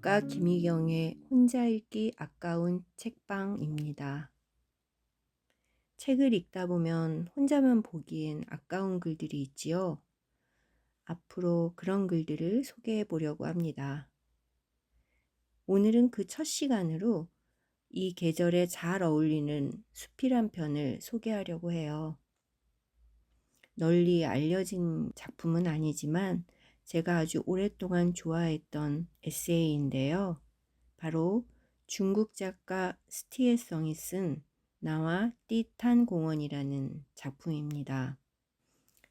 작가 김희경의 혼자 읽기 아까운 책방입니다. 책을 읽다 보면 혼자만 보기엔 아까운 글들이 있지요. 앞으로 그런 글들을 소개해 보려고 합니다. 오늘은 그 첫 시간으로 이 계절에 잘 어울리는 숲이란 편을 소개하려고 해요. 널리 알려진 작품은 아니지만 제가 아주 오랫동안 좋아했던 에세이인데요. 바로 중국 작가 스티에성이 쓴 나와 띠탄 공원이라는 작품입니다.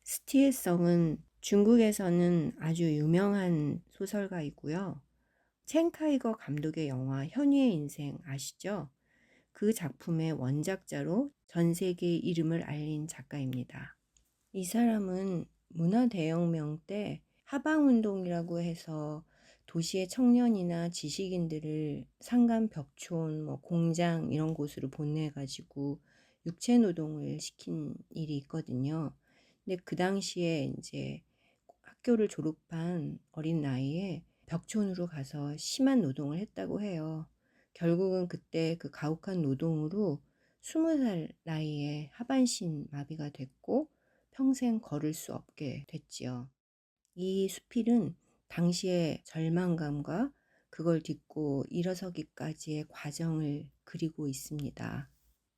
스티에성은 중국에서는 아주 유명한 소설가이고요. 첸카이거 감독의 영화 현유의 인생 아시죠? 그 작품의 원작자로 전 세계에 이름을 알린 작가입니다. 이 사람은 문화대혁명 때 하방운동이라고 해서 도시의 청년이나 지식인들을 산간 벽촌, 공장 이런 곳으로 보내가지고 육체노동을 시킨 일이 있거든요. 근데 그 당시에 이제 학교를 졸업한 어린 나이에 벽촌으로 가서 심한 노동을 했다고 해요. 결국은 그때 그 가혹한 노동으로 20살 나이에 하반신 마비가 됐고 평생 걸을 수 없게 됐지요. 이 수필은 당시의 절망감과 그걸 딛고 일어서기까지의 과정을 그리고 있습니다.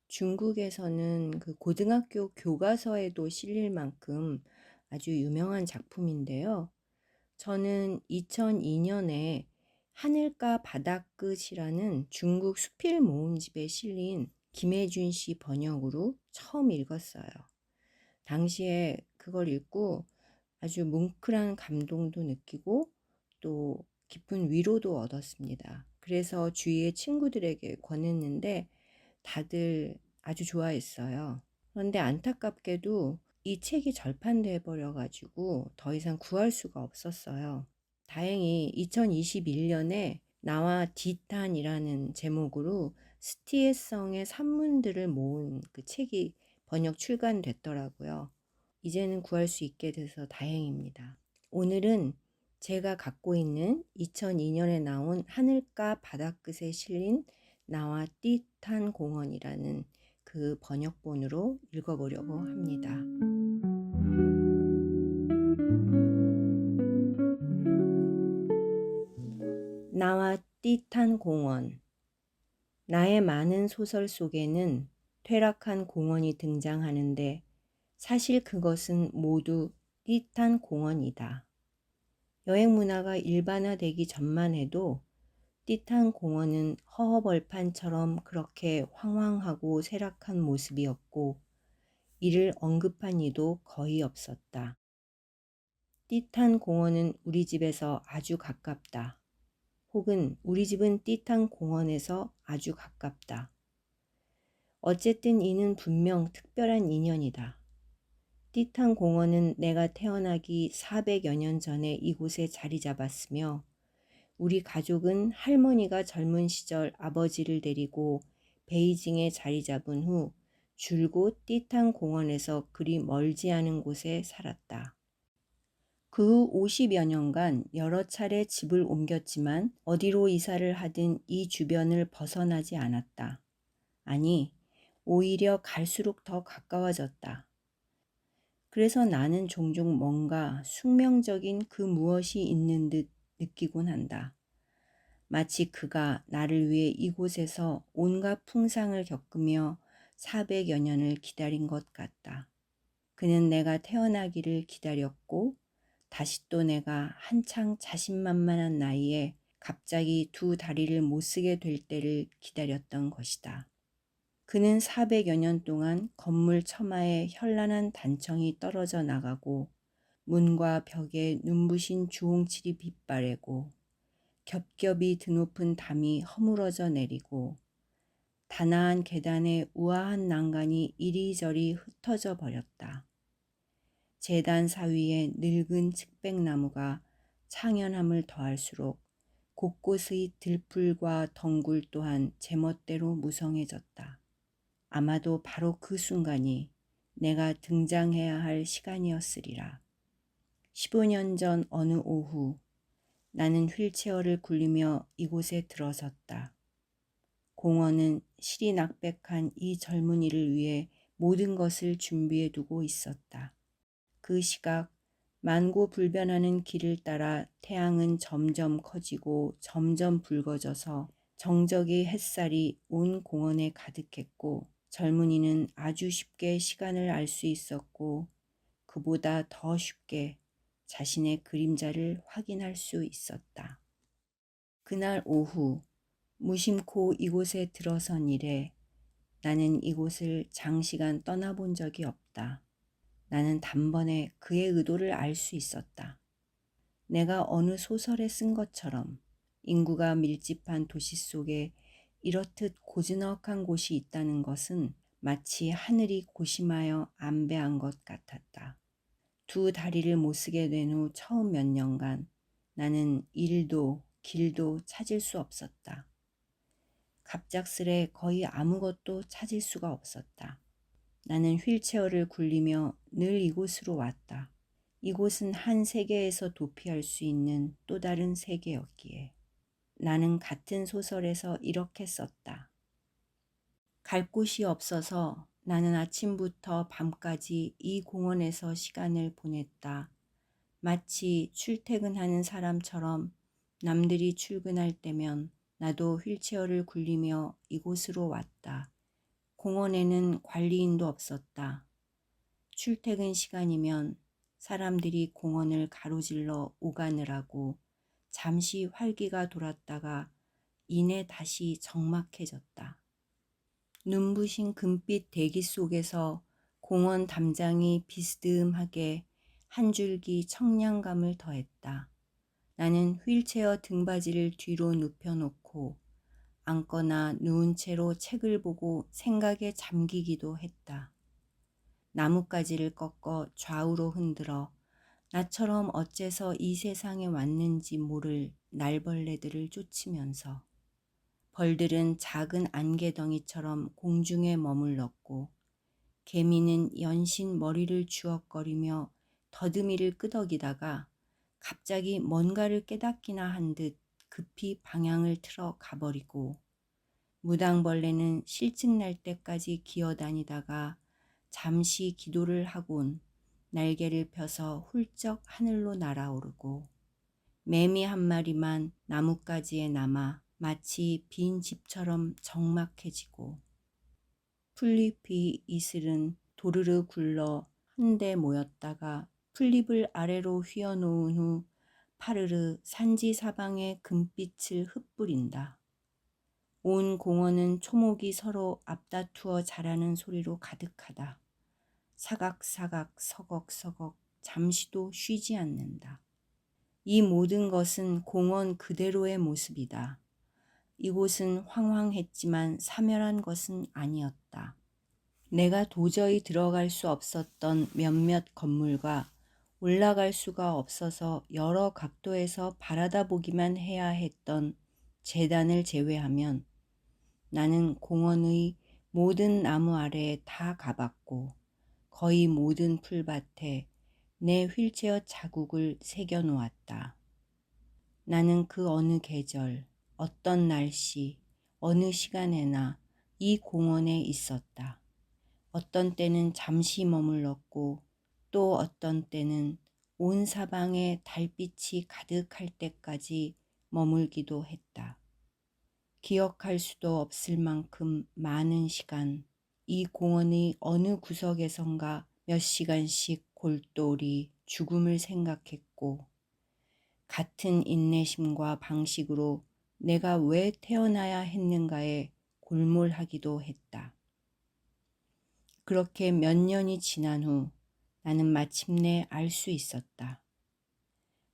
중국에서는 그 고등학교 교과서에도 실릴 만큼 아주 유명한 작품인데요. 저는 2002년에 하늘가 바닷끝이라는 중국 수필 모음집에 실린 김혜준 씨 번역으로 처음 읽었어요. 당시에 그걸 읽고 아주 뭉클한 감동도 느끼고 또 깊은 위로도 얻었습니다. 그래서 주위의 친구들에게 권했는데 다들 아주 좋아했어요. 그런데 안타깝게도 이 책이 절판돼 버려가지고 더 이상 구할 수가 없었어요. 다행히 2021년에 나와 디탄이라는 제목으로 스티에성의 산문들을 모은 그 책이 번역 출간됐더라고요. 이제는 구할 수 있게 돼서 다행입니다. 오늘은 제가 갖고 있는 2002년에 나온 하늘가 바닷끝에 실린 나와 띠탄 공원이라는 그 번역본으로 읽어보려고 합니다. 나와 띠탄 공원. 나의 많은 소설 속에는 퇴락한 공원이 등장하는데 사실 그것은 모두 띠탄 공원이다. 여행 문화가 일반화되기 전만 해도 띠탄 공원은 허허벌판처럼 그렇게 황황하고 쇠락한 모습이었고 이를 언급한 이도 거의 없었다. 띠탄 공원은 우리 집에서 아주 가깝다. 혹은 우리 집은 띠탄 공원에서 아주 가깝다. 어쨌든 이는 분명 특별한 인연이다. 띠탄 공원은 내가 태어나기 400여 년 전에 이곳에 자리 잡았으며 우리 가족은 할머니가 젊은 시절 아버지를 데리고 베이징에 자리 잡은 후 줄곧 띠탄 공원에서 그리 멀지 않은 곳에 살았다. 그 후 50여 년간 여러 차례 집을 옮겼지만 어디로 이사를 하든 이 주변을 벗어나지 않았다. 아니, 오히려 갈수록 더 가까워졌다. 그래서 나는 종종 뭔가 숙명적인 그 무엇이 있는 듯 느끼곤 한다. 마치 그가 나를 위해 이곳에서 온갖 풍상을 겪으며 400여 년을 기다린 것 같다. 그는 내가 태어나기를 기다렸고 다시 또 내가 한창 자신만만한 나이에 갑자기 두 다리를 못 쓰게 될 때를 기다렸던 것이다. 그는 400여 년 동안 건물 처마에 현란한 단청이 떨어져 나가고 문과 벽에 눈부신 주홍칠이 빛바래고 겹겹이 드높은 담이 허물어져 내리고 단아한 계단에 우아한 난간이 이리저리 흩어져 버렸다. 제단 사위에 늙은 측백나무가 창연함을 더할수록 곳곳의 들풀과 덩굴 또한 제멋대로 무성해졌다. 아마도 바로 그 순간이 내가 등장해야 할 시간이었으리라. 15년 전 어느 오후 나는 휠체어를 굴리며 이곳에 들어섰다. 공원은 실이 낙백한 이 젊은이를 위해 모든 것을 준비해 두고 있었다. 그 시각 만고불변하는 길을 따라 태양은 점점 커지고 점점 붉어져서 정적의 햇살이 온 공원에 가득했고 젊은이는 아주 쉽게 시간을 알 수 있었고 그보다 더 쉽게 자신의 그림자를 확인할 수 있었다. 그날 오후 무심코 이곳에 들어선 이래 나는 이곳을 장시간 떠나본 적이 없다. 나는 단번에 그의 의도를 알 수 있었다. 내가 어느 소설에 쓴 것처럼 인구가 밀집한 도시 속에 이렇듯 고즈넉한 곳이 있다는 것은 마치 하늘이 고심하여 안배한 것 같았다. 두 다리를 못 쓰게 된 후 처음 몇 년간 나는 일도 길도 찾을 수 없었다. 갑작스레 거의 아무것도 찾을 수가 없었다. 나는 휠체어를 굴리며 늘 이곳으로 왔다. 이곳은 한 세계에서 도피할 수 있는 또 다른 세계였기에. 나는 같은 소설에서 이렇게 썼다. 갈 곳이 없어서 나는 아침부터 밤까지 이 공원에서 시간을 보냈다. 마치 출퇴근하는 사람처럼 남들이 출근할 때면 나도 휠체어를 굴리며 이곳으로 왔다. 공원에는 관리인도 없었다. 출퇴근 시간이면 사람들이 공원을 가로질러 오가느라고 잠시 활기가 돌았다가 이내 다시 적막해졌다. 눈부신 금빛 대기 속에서 공원 담장이 비스듬하게 한 줄기 청량감을 더했다. 나는 휠체어 등받이를 뒤로 눕혀놓고 앉거나 누운 채로 책을 보고 생각에 잠기기도 했다. 나뭇가지를 꺾어 좌우로 흔들어 나처럼 어째서 이 세상에 왔는지 모를 날벌레들을 쫓으면서 벌들은 작은 안개덩이처럼 공중에 머물렀고 개미는 연신 머리를 주걱거리며 더듬이를 끄덕이다가 갑자기 뭔가를 깨닫기나 한 듯 급히 방향을 틀어 가버리고 무당벌레는 실증 날 때까지 기어다니다가 잠시 기도를 하곤 날개를 펴서 훌쩍 하늘로 날아오르고 매미 한 마리만 나뭇가지에 남아 마치 빈 집처럼 적막해지고 풀잎이 이슬은 도르르 굴러 한데 모였다가 풀잎을 아래로 휘어놓은 후 파르르 산지 사방에 금빛을 흩뿌린다. 온 공원은 초목이 서로 앞다투어 자라는 소리로 가득하다. 사각사각 서걱서걱 잠시도 쉬지 않는다. 이 모든 것은 공원 그대로의 모습이다. 이곳은 황황했지만 사멸한 것은 아니었다. 내가 도저히 들어갈 수 없었던 몇몇 건물과 올라갈 수가 없어서 여러 각도에서 바라다 보기만 해야 했던 재단을 제외하면 나는 공원의 모든 나무 아래에 다 가봤고 거의 모든 풀밭에 내 휠체어 자국을 새겨 놓았다. 나는 그 어느 계절, 어떤 날씨, 어느 시간에나 이 공원에 있었다. 어떤 때는 잠시 머물렀고 또 어떤 때는 온 사방에 달빛이 가득할 때까지 머물기도 했다. 기억할 수도 없을 만큼 많은 시간 이 공원의 어느 구석에선가 몇 시간씩 골똘히 죽음을 생각했고 같은 인내심과 방식으로 내가 왜 태어나야 했는가에 골몰하기도 했다. 그렇게 몇 년이 지난 후 나는 마침내 알 수 있었다.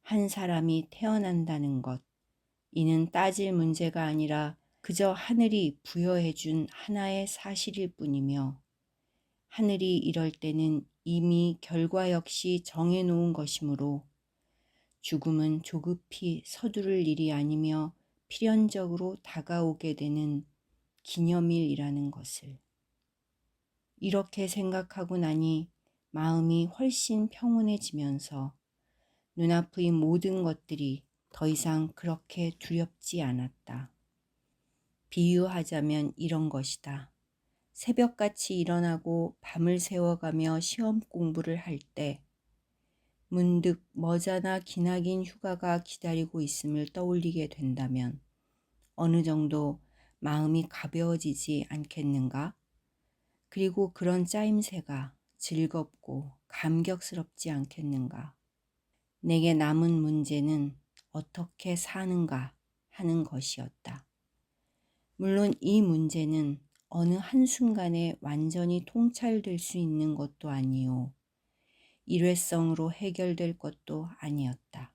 한 사람이 태어난다는 것, 이는 따질 문제가 아니라 그저 하늘이 부여해준 하나의 사실일 뿐이며 하늘이 이럴 때는 이미 결과 역시 정해놓은 것이므로 죽음은 조급히 서두를 일이 아니며 필연적으로 다가오게 되는 기념일이라는 것을. 이렇게 생각하고 나니 마음이 훨씬 평온해지면서 눈앞의 모든 것들이 더 이상 그렇게 두렵지 않았다. 비유하자면 이런 것이다. 새벽같이 일어나고 밤을 새워가며 시험 공부를 할 때 문득 머지나 기나긴 휴가가 기다리고 있음을 떠올리게 된다면 어느 정도 마음이 가벼워지지 않겠는가? 그리고 그런 짜임새가 즐겁고 감격스럽지 않겠는가? 내게 남은 문제는 어떻게 사는가 하는 것이었다. 물론 이 문제는 어느 한순간에 완전히 통찰될 수 있는 것도 아니요. 일회성으로 해결될 것도 아니었다.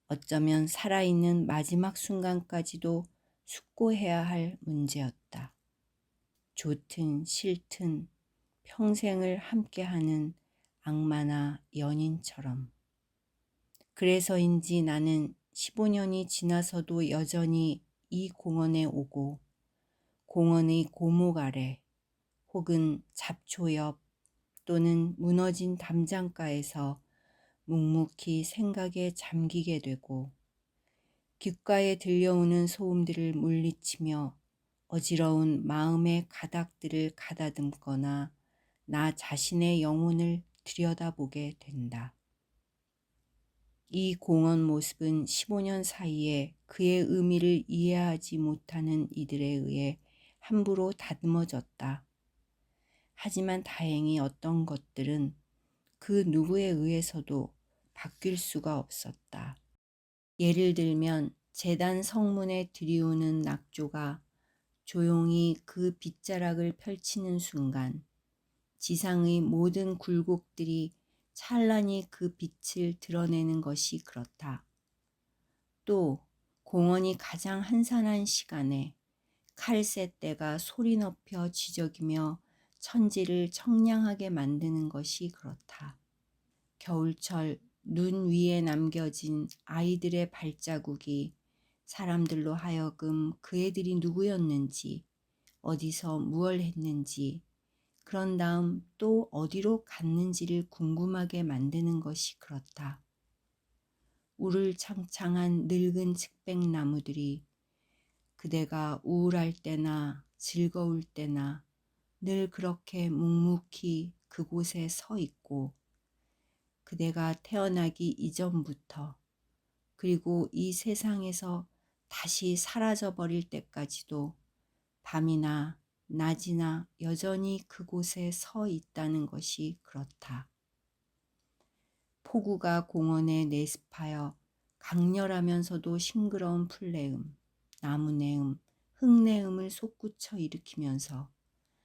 어쩌면 살아있는 마지막 순간까지도 숙고해야 할 문제였다. 좋든 싫든 평생을 함께하는 악마나 연인처럼. 그래서인지 나는 15년이 지나서도 여전히 이 공원에 오고 공원의 고목 아래 혹은 잡초 옆 또는 무너진 담장가에서 묵묵히 생각에 잠기게 되고 귓가에 들려오는 소음들을 물리치며 어지러운 마음의 가닥들을 가다듬거나 나 자신의 영혼을 들여다보게 된다. 이 공원 모습은 15년 사이에 그의 의미를 이해하지 못하는 이들에 의해 함부로 다듬어졌다. 하지만 다행히 어떤 것들은 그 누구에 의해서도 바뀔 수가 없었다. 예를 들면 제단 성문에 들이우는 낙조가 조용히 그 빗자락을 펼치는 순간 지상의 모든 굴곡들이 찬란히 그 빛을 드러내는 것이 그렇다. 또 공원이 가장 한산한 시간에 칼새떼가 소리 높여 지저귀며 천지를 청량하게 만드는 것이 그렇다. 겨울철 눈 위에 남겨진 아이들의 발자국이 사람들로 하여금 그 애들이 누구였는지, 어디서 무얼 했는지, 그런 다음 또 어디로 갔는지를 궁금하게 만드는 것이 그렇다. 우를창창한 늙은 측백나무들이 그대가 우울할 때나 즐거울 때나 늘 그렇게 묵묵히 그곳에 서 있고 그대가 태어나기 이전부터 그리고 이 세상에서 다시 사라져 버릴 때까지도 밤이나 낮이나 여전히 그곳에 서 있다는 것이 그렇다. 폭우가 공원에 내습하여 강렬하면서도 싱그러운 풀내음, 나무내음, 흙내음을 솟구쳐 일으키면서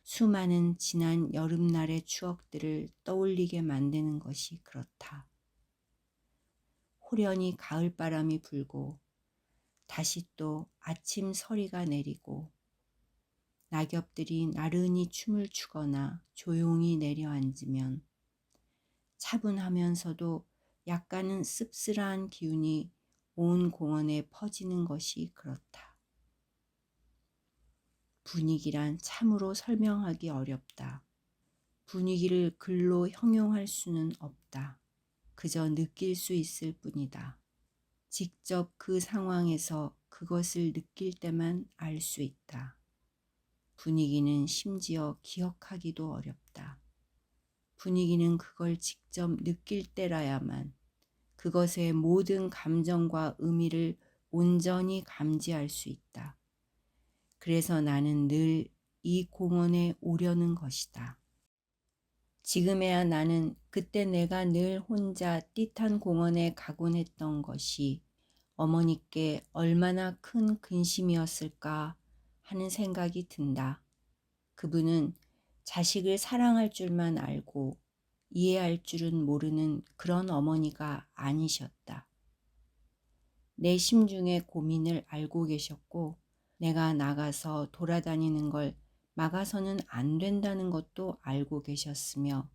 수많은 지난 여름날의 추억들을 떠올리게 만드는 것이 그렇다. 호련히 가을바람이 불고 다시 또 아침 서리가 내리고 낙엽들이 나른히 춤을 추거나 조용히 내려앉으면 차분하면서도 약간은 씁쓸한 기운이 온 공원에 퍼지는 것이 그렇다. 분위기란 참으로 설명하기 어렵다. 분위기를 글로 형용할 수는 없다. 그저 느낄 수 있을 뿐이다. 직접 그 상황에서 그것을 느낄 때만 알 수 있다. 분위기는 심지어 기억하기도 어렵다. 분위기는 그걸 직접 느낄 때라야만 그것의 모든 감정과 의미를 온전히 감지할 수 있다. 그래서 나는 늘 이 공원에 오려는 것이다. 지금에야 나는 그때 내가 늘 혼자 띠탄 공원에 가곤 했던 것이 어머니께 얼마나 큰 근심이었을까 하는 생각이 든다. 그분은 자식을 사랑할 줄만 알고 이해할 줄은 모르는 그런 어머니가 아니셨다. 내 심중의 고민을 알고 계셨고 내가 나가서 돌아다니는 걸 막아서는 안 된다는 것도 알고 계셨으며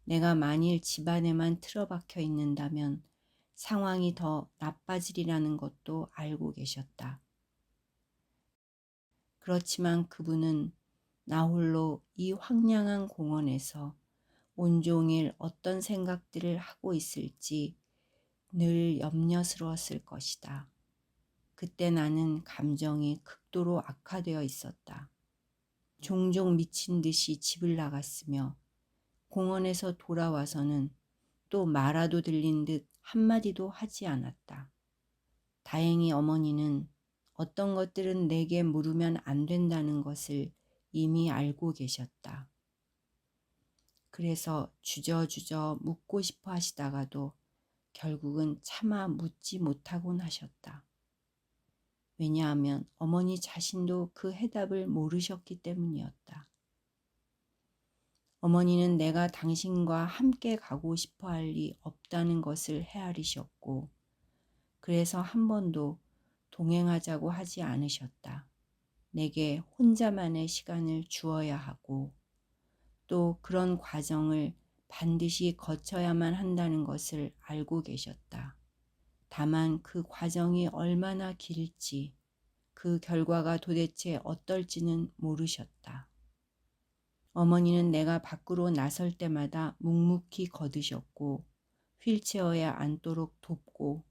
내가 만일 집안에만 틀어박혀 있는다면 상황이 더 나빠지리라는 것도 알고 계셨다. 그렇지만 그분은 나 홀로 이 황량한 공원에서 온종일 어떤 생각들을 하고 있을지 늘 염려스러웠을 것이다. 그때 나는 감정이 극도로 악화되어 있었다. 종종 미친 듯이 집을 나갔으며 공원에서 돌아와서는 또 말아도 들린 듯 한마디도 하지 않았다. 다행히 어머니는 어떤 것들은 내게 물으면 안 된다는 것을 이미 알고 계셨다. 그래서 주저주저 묻고 싶어 하시다가도 결국은 차마 묻지 못하곤 하셨다. 왜냐하면 어머니 자신도 그 해답을 모르셨기 때문이었다. 어머니는 내가 당신과 함께 가고 싶어 할 리 없다는 것을 헤아리셨고, 그래서 한 번도 동행하자고 하지 않으셨다. 내게 혼자만의 시간을 주어야 하고, 또 그런 과정을 반드시 거쳐야만 한다는 것을 알고 계셨다. 다만 그 과정이 얼마나 길지, 그 결과가 도대체 어떨지는 모르셨다. 어머니는 내가 밖으로 나설 때마다 묵묵히 거두셨고 휠체어에 앉도록 돕고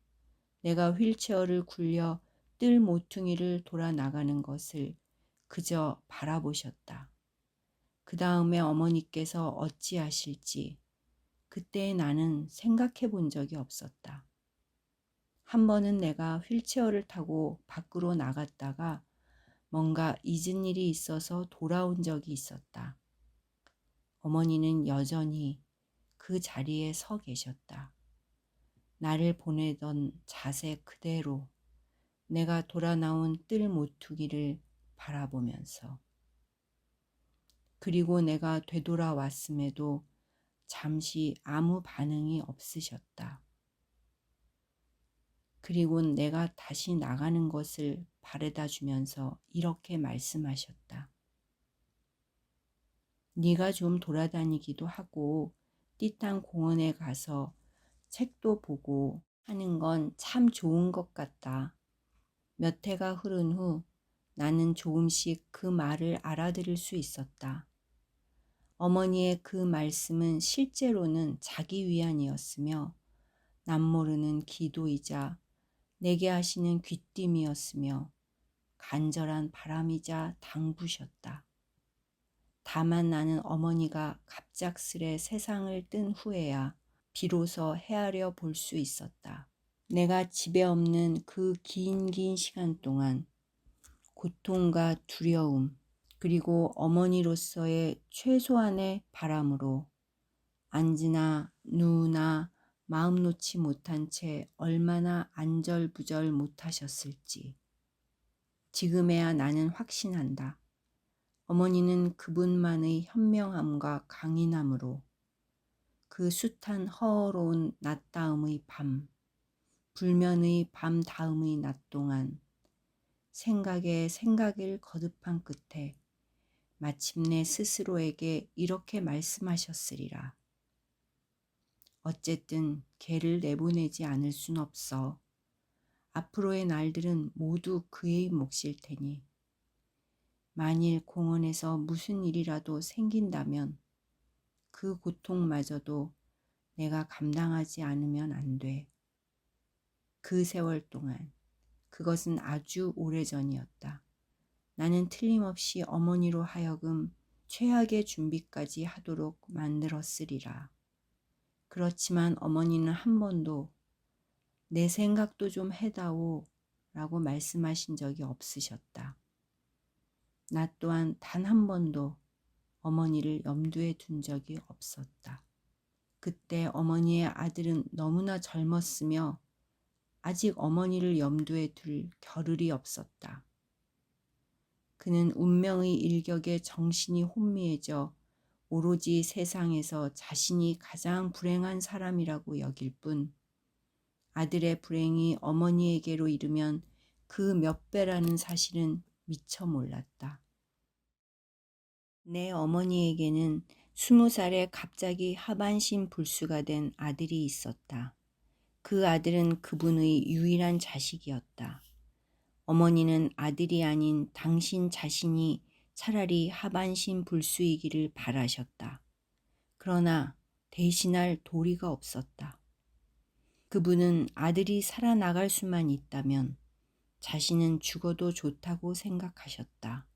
내가 휠체어를 굴려 뜰 모퉁이를 돌아 나가는 것을 그저 바라보셨다. 그 다음에 어머니께서 어찌하실지 그때 나는 생각해 본 적이 없었다. 한 번은 내가 휠체어를 타고 밖으로 나갔다가 뭔가 잊은 일이 있어서 돌아온 적이 있었다. 어머니는 여전히 그 자리에 서 계셨다. 나를 보내던 자세 그대로 내가 돌아 나온 뜰 모퉁이를 바라보면서, 그리고 내가 되돌아왔음에도 잠시 아무 반응이 없으셨다. 그리고 내가 다시 나가는 것을 바래다 주면서 이렇게 말씀하셨다. 네가 좀 돌아다니기도 하고 띠땅 공원에 가서 책도 보고 하는 건 참 좋은 것 같다. 몇 해가 흐른 후 나는 조금씩 그 말을 알아들을 수 있었다. 어머니의 그 말씀은 실제로는 자기 위안이었으며 남모르는 기도이자 내게 하시는 귀띔이었으며 간절한 바람이자 당부셨다. 다만 나는 어머니가 갑작스레 세상을 뜬 후에야 비로소 헤아려 볼 수 있었다. 내가 집에 없는 그 긴 시간 동안 고통과 두려움, 그리고 어머니로서의 최소한의 바람으로 앉으나 누우나 마음 놓지 못한 채 얼마나 안절부절 못하셨을지. 지금에야 나는 확신한다. 어머니는 그분만의 현명함과 강인함으로 그 숱한 허어로운 낮 다음의 밤, 불면의 밤 다음의 낮 동안 생각에 생각을 거듭한 끝에 마침내 스스로에게 이렇게 말씀하셨으리라. 어쨌든 걔를 내보내지 않을 순 없어. 앞으로의 날들은 모두 그의 몫일 테니 만일 공원에서 무슨 일이라도 생긴다면 그 고통마저도 내가 감당하지 않으면 안 돼. 그 세월 동안, 그것은 아주 오래전이었다. 나는 틀림없이 어머니로 하여금 최악의 준비까지 하도록 만들었으리라. 그렇지만 어머니는 한 번도 내 생각도 좀 해다오 라고 말씀하신 적이 없으셨다. 나 또한 단 한 번도 어머니를 염두에 둔 적이 없었다. 그때 어머니의 아들은 너무나 젊었으며 아직 어머니를 염두에 둘 겨를이 없었다. 그는 운명의 일격에 정신이 혼미해져 오로지 세상에서 자신이 가장 불행한 사람이라고 여길 뿐 아들의 불행이 어머니에게로 이르면 그 몇 배라는 사실은 미처 몰랐다. 내 어머니에게는 20살에 갑자기 하반신 불수가 된 아들이 있었다. 그 아들은 그분의 유일한 자식이었다. 어머니는 아들이 아닌 당신 자신이 차라리 하반신 불수이기를 바라셨다. 그러나 대신할 도리가 없었다. 그분은 아들이 살아나갈 수만 있다면 자신은 죽어도 좋다고 생각하셨다.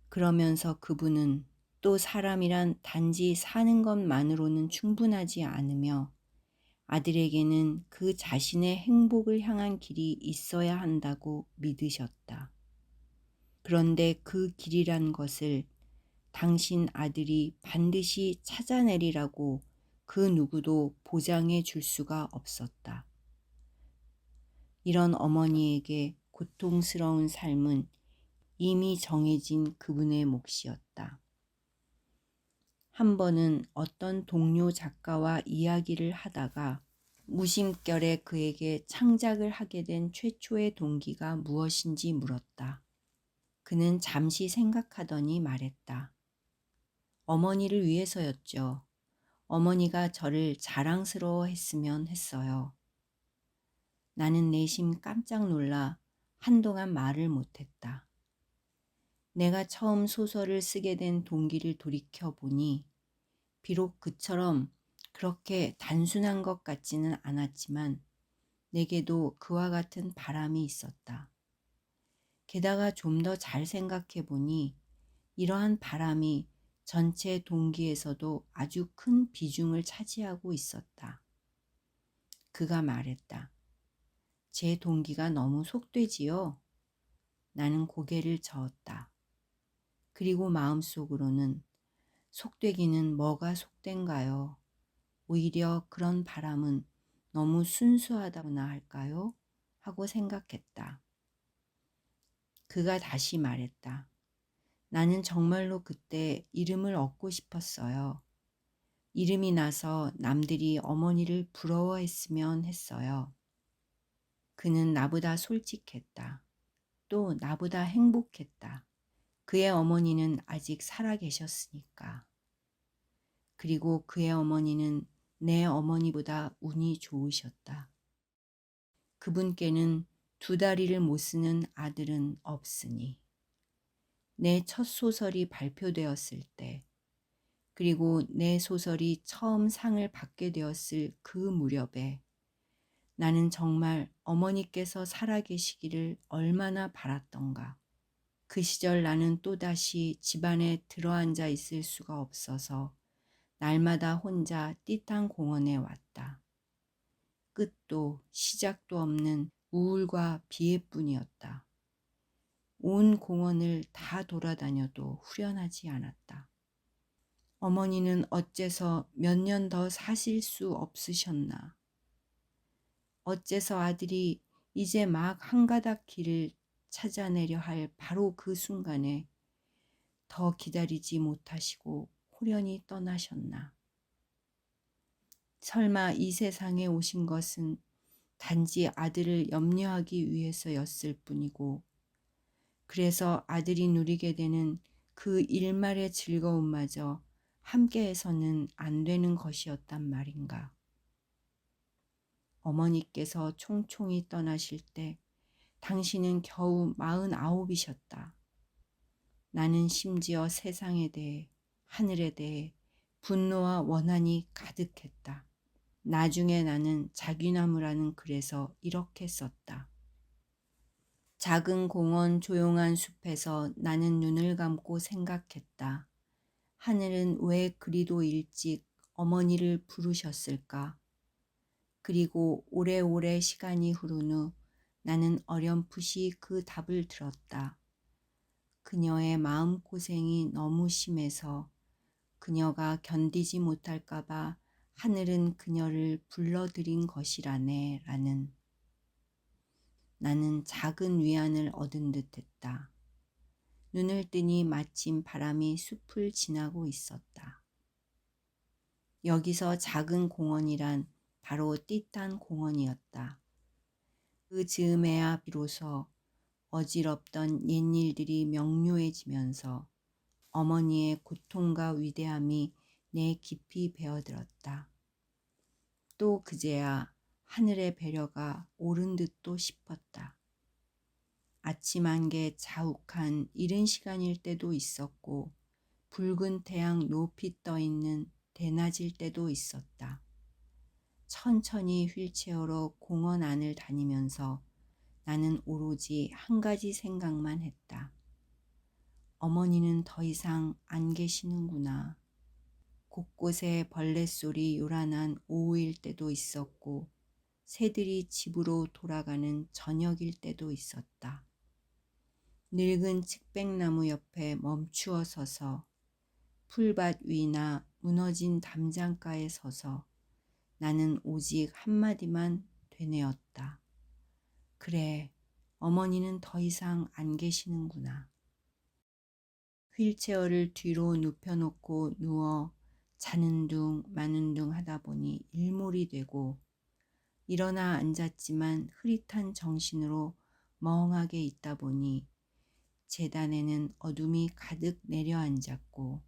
그러면서 그분은 또 사람이란 단지 사는 것만으로는 충분하지 않으며 아들에게는 그 자신의 행복을 향한 길이 있어야 한다고 믿으셨다. 그런데 그 길이란 것을 당신 아들이 반드시 찾아내리라고 그 누구도 보장해 줄 수가 없었다. 이런 어머니에게 고통스러운 삶은 이미 정해진 그분의 몫이었다. 한 번은 어떤 동료 작가와 이야기를 하다가 무심결에 그에게 창작을 하게 된 최초의 동기가 무엇인지 물었다. 그는 잠시 생각하더니 말했다. 어머니를 위해서였죠. 어머니가 저를 자랑스러워 했으면 했어요. 나는 내심 깜짝 놀라 한동안 말을 못했다. 내가 처음 소설을 쓰게 된 동기를 돌이켜보니 비록 그처럼 그렇게 단순한 것 같지는 않았지만 내게도 그와 같은 바람이 있었다. 게다가 좀 더 잘 생각해 보니 이러한 바람이 전체 동기에서도 아주 큰 비중을 차지하고 있었다. 그가 말했다. 제 동기가 너무 속되지요? 나는 고개를 저었다. 그리고 마음속으로는 속되기는 뭐가 속된가요? 오히려 그런 바람은 너무 순수하다고나 할까요? 하고 생각했다. 그가 다시 말했다. 나는 정말로 그때 이름을 얻고 싶었어요. 이름이 나서 남들이 어머니를 부러워했으면 했어요. 그는 나보다 솔직했다. 또 나보다 행복했다. 그의 어머니는 아직 살아계셨으니까. 그리고 그의 어머니는 내 어머니보다 운이 좋으셨다. 그분께는 두 다리를 못 쓰는 아들은 없으니. 내 첫 소설이 발표되었을 때, 그리고 내 소설이 처음 상을 받게 되었을 그 무렵에 나는 정말 어머니께서 살아계시기를 얼마나 바랐던가. 그 시절 나는 또다시 집안에 들어앉아 있을 수가 없어서 날마다 혼자 띠탄 공원에 왔다. 끝도 시작도 없는 우울과 비애뿐이었다. 온 공원을 다 돌아다녀도 후련하지 않았다. 어머니는 어째서 몇 년 더 사실 수 없으셨나. 어째서 아들이 이제 막 한 가닥 길을 찾아내려 할 바로 그 순간에 더 기다리지 못하시고 호련히 떠나셨나. 설마 이 세상에 오신 것은 단지 아들을 염려하기 위해서였을 뿐이고, 그래서 아들이 누리게 되는 그 일말의 즐거움마저 함께해서는 안 되는 것이었단 말인가. 어머니께서 총총히 떠나실 때 당신은 겨우 49이셨다. 나는 심지어 세상에 대해, 하늘에 대해 분노와 원한이 가득했다. 나중에 나는 자귀나무라는 글에서 이렇게 썼다. 작은 공원 조용한 숲에서 나는 눈을 감고 생각했다. 하늘은 왜 그리도 일찍 어머니를 부르셨을까? 그리고 오래오래 시간이 흐른 후 나는 어렴풋이 그 답을 들었다. 그녀의 마음고생이 너무 심해서 그녀가 견디지 못할까봐 하늘은 그녀를 불러들인 것이라네 라는. 나는 작은 위안을 얻은 듯 했다. 눈을 뜨니 마침 바람이 숲을 지나고 있었다. 여기서 작은 공원이란 바로 띠딴 공원이었다. 그 즈음에야 비로소 어지럽던 옛일들이 명료해지면서 어머니의 고통과 위대함이 내 깊이 배어들었다. 또 그제야 하늘의 배려가 옳은 듯도 싶었다. 아침 안개 자욱한 이른 시간일 때도 있었고 붉은 태양 높이 떠 있는 대낮일 때도 있었다. 천천히 휠체어로 공원 안을 다니면서 나는 오로지 한 가지 생각만 했다. 어머니는 더 이상 안 계시는구나. 곳곳에 벌레 소리 요란한 오후일 때도 있었고 새들이 집으로 돌아가는 저녁일 때도 있었다. 늙은 측백나무 옆에 멈추어 서서 풀밭 위나 무너진 담장가에 서서 나는 오직 한마디만 되뇌었다. 그래, 어머니는 더 이상 안 계시는구나. 휠체어를 뒤로 눕혀놓고 누워 자는 둥 마는 둥 하다 보니 일몰이 되고 일어나 앉았지만 흐릿한 정신으로 멍하게 있다 보니 재단에는 어둠이 가득 내려앉았고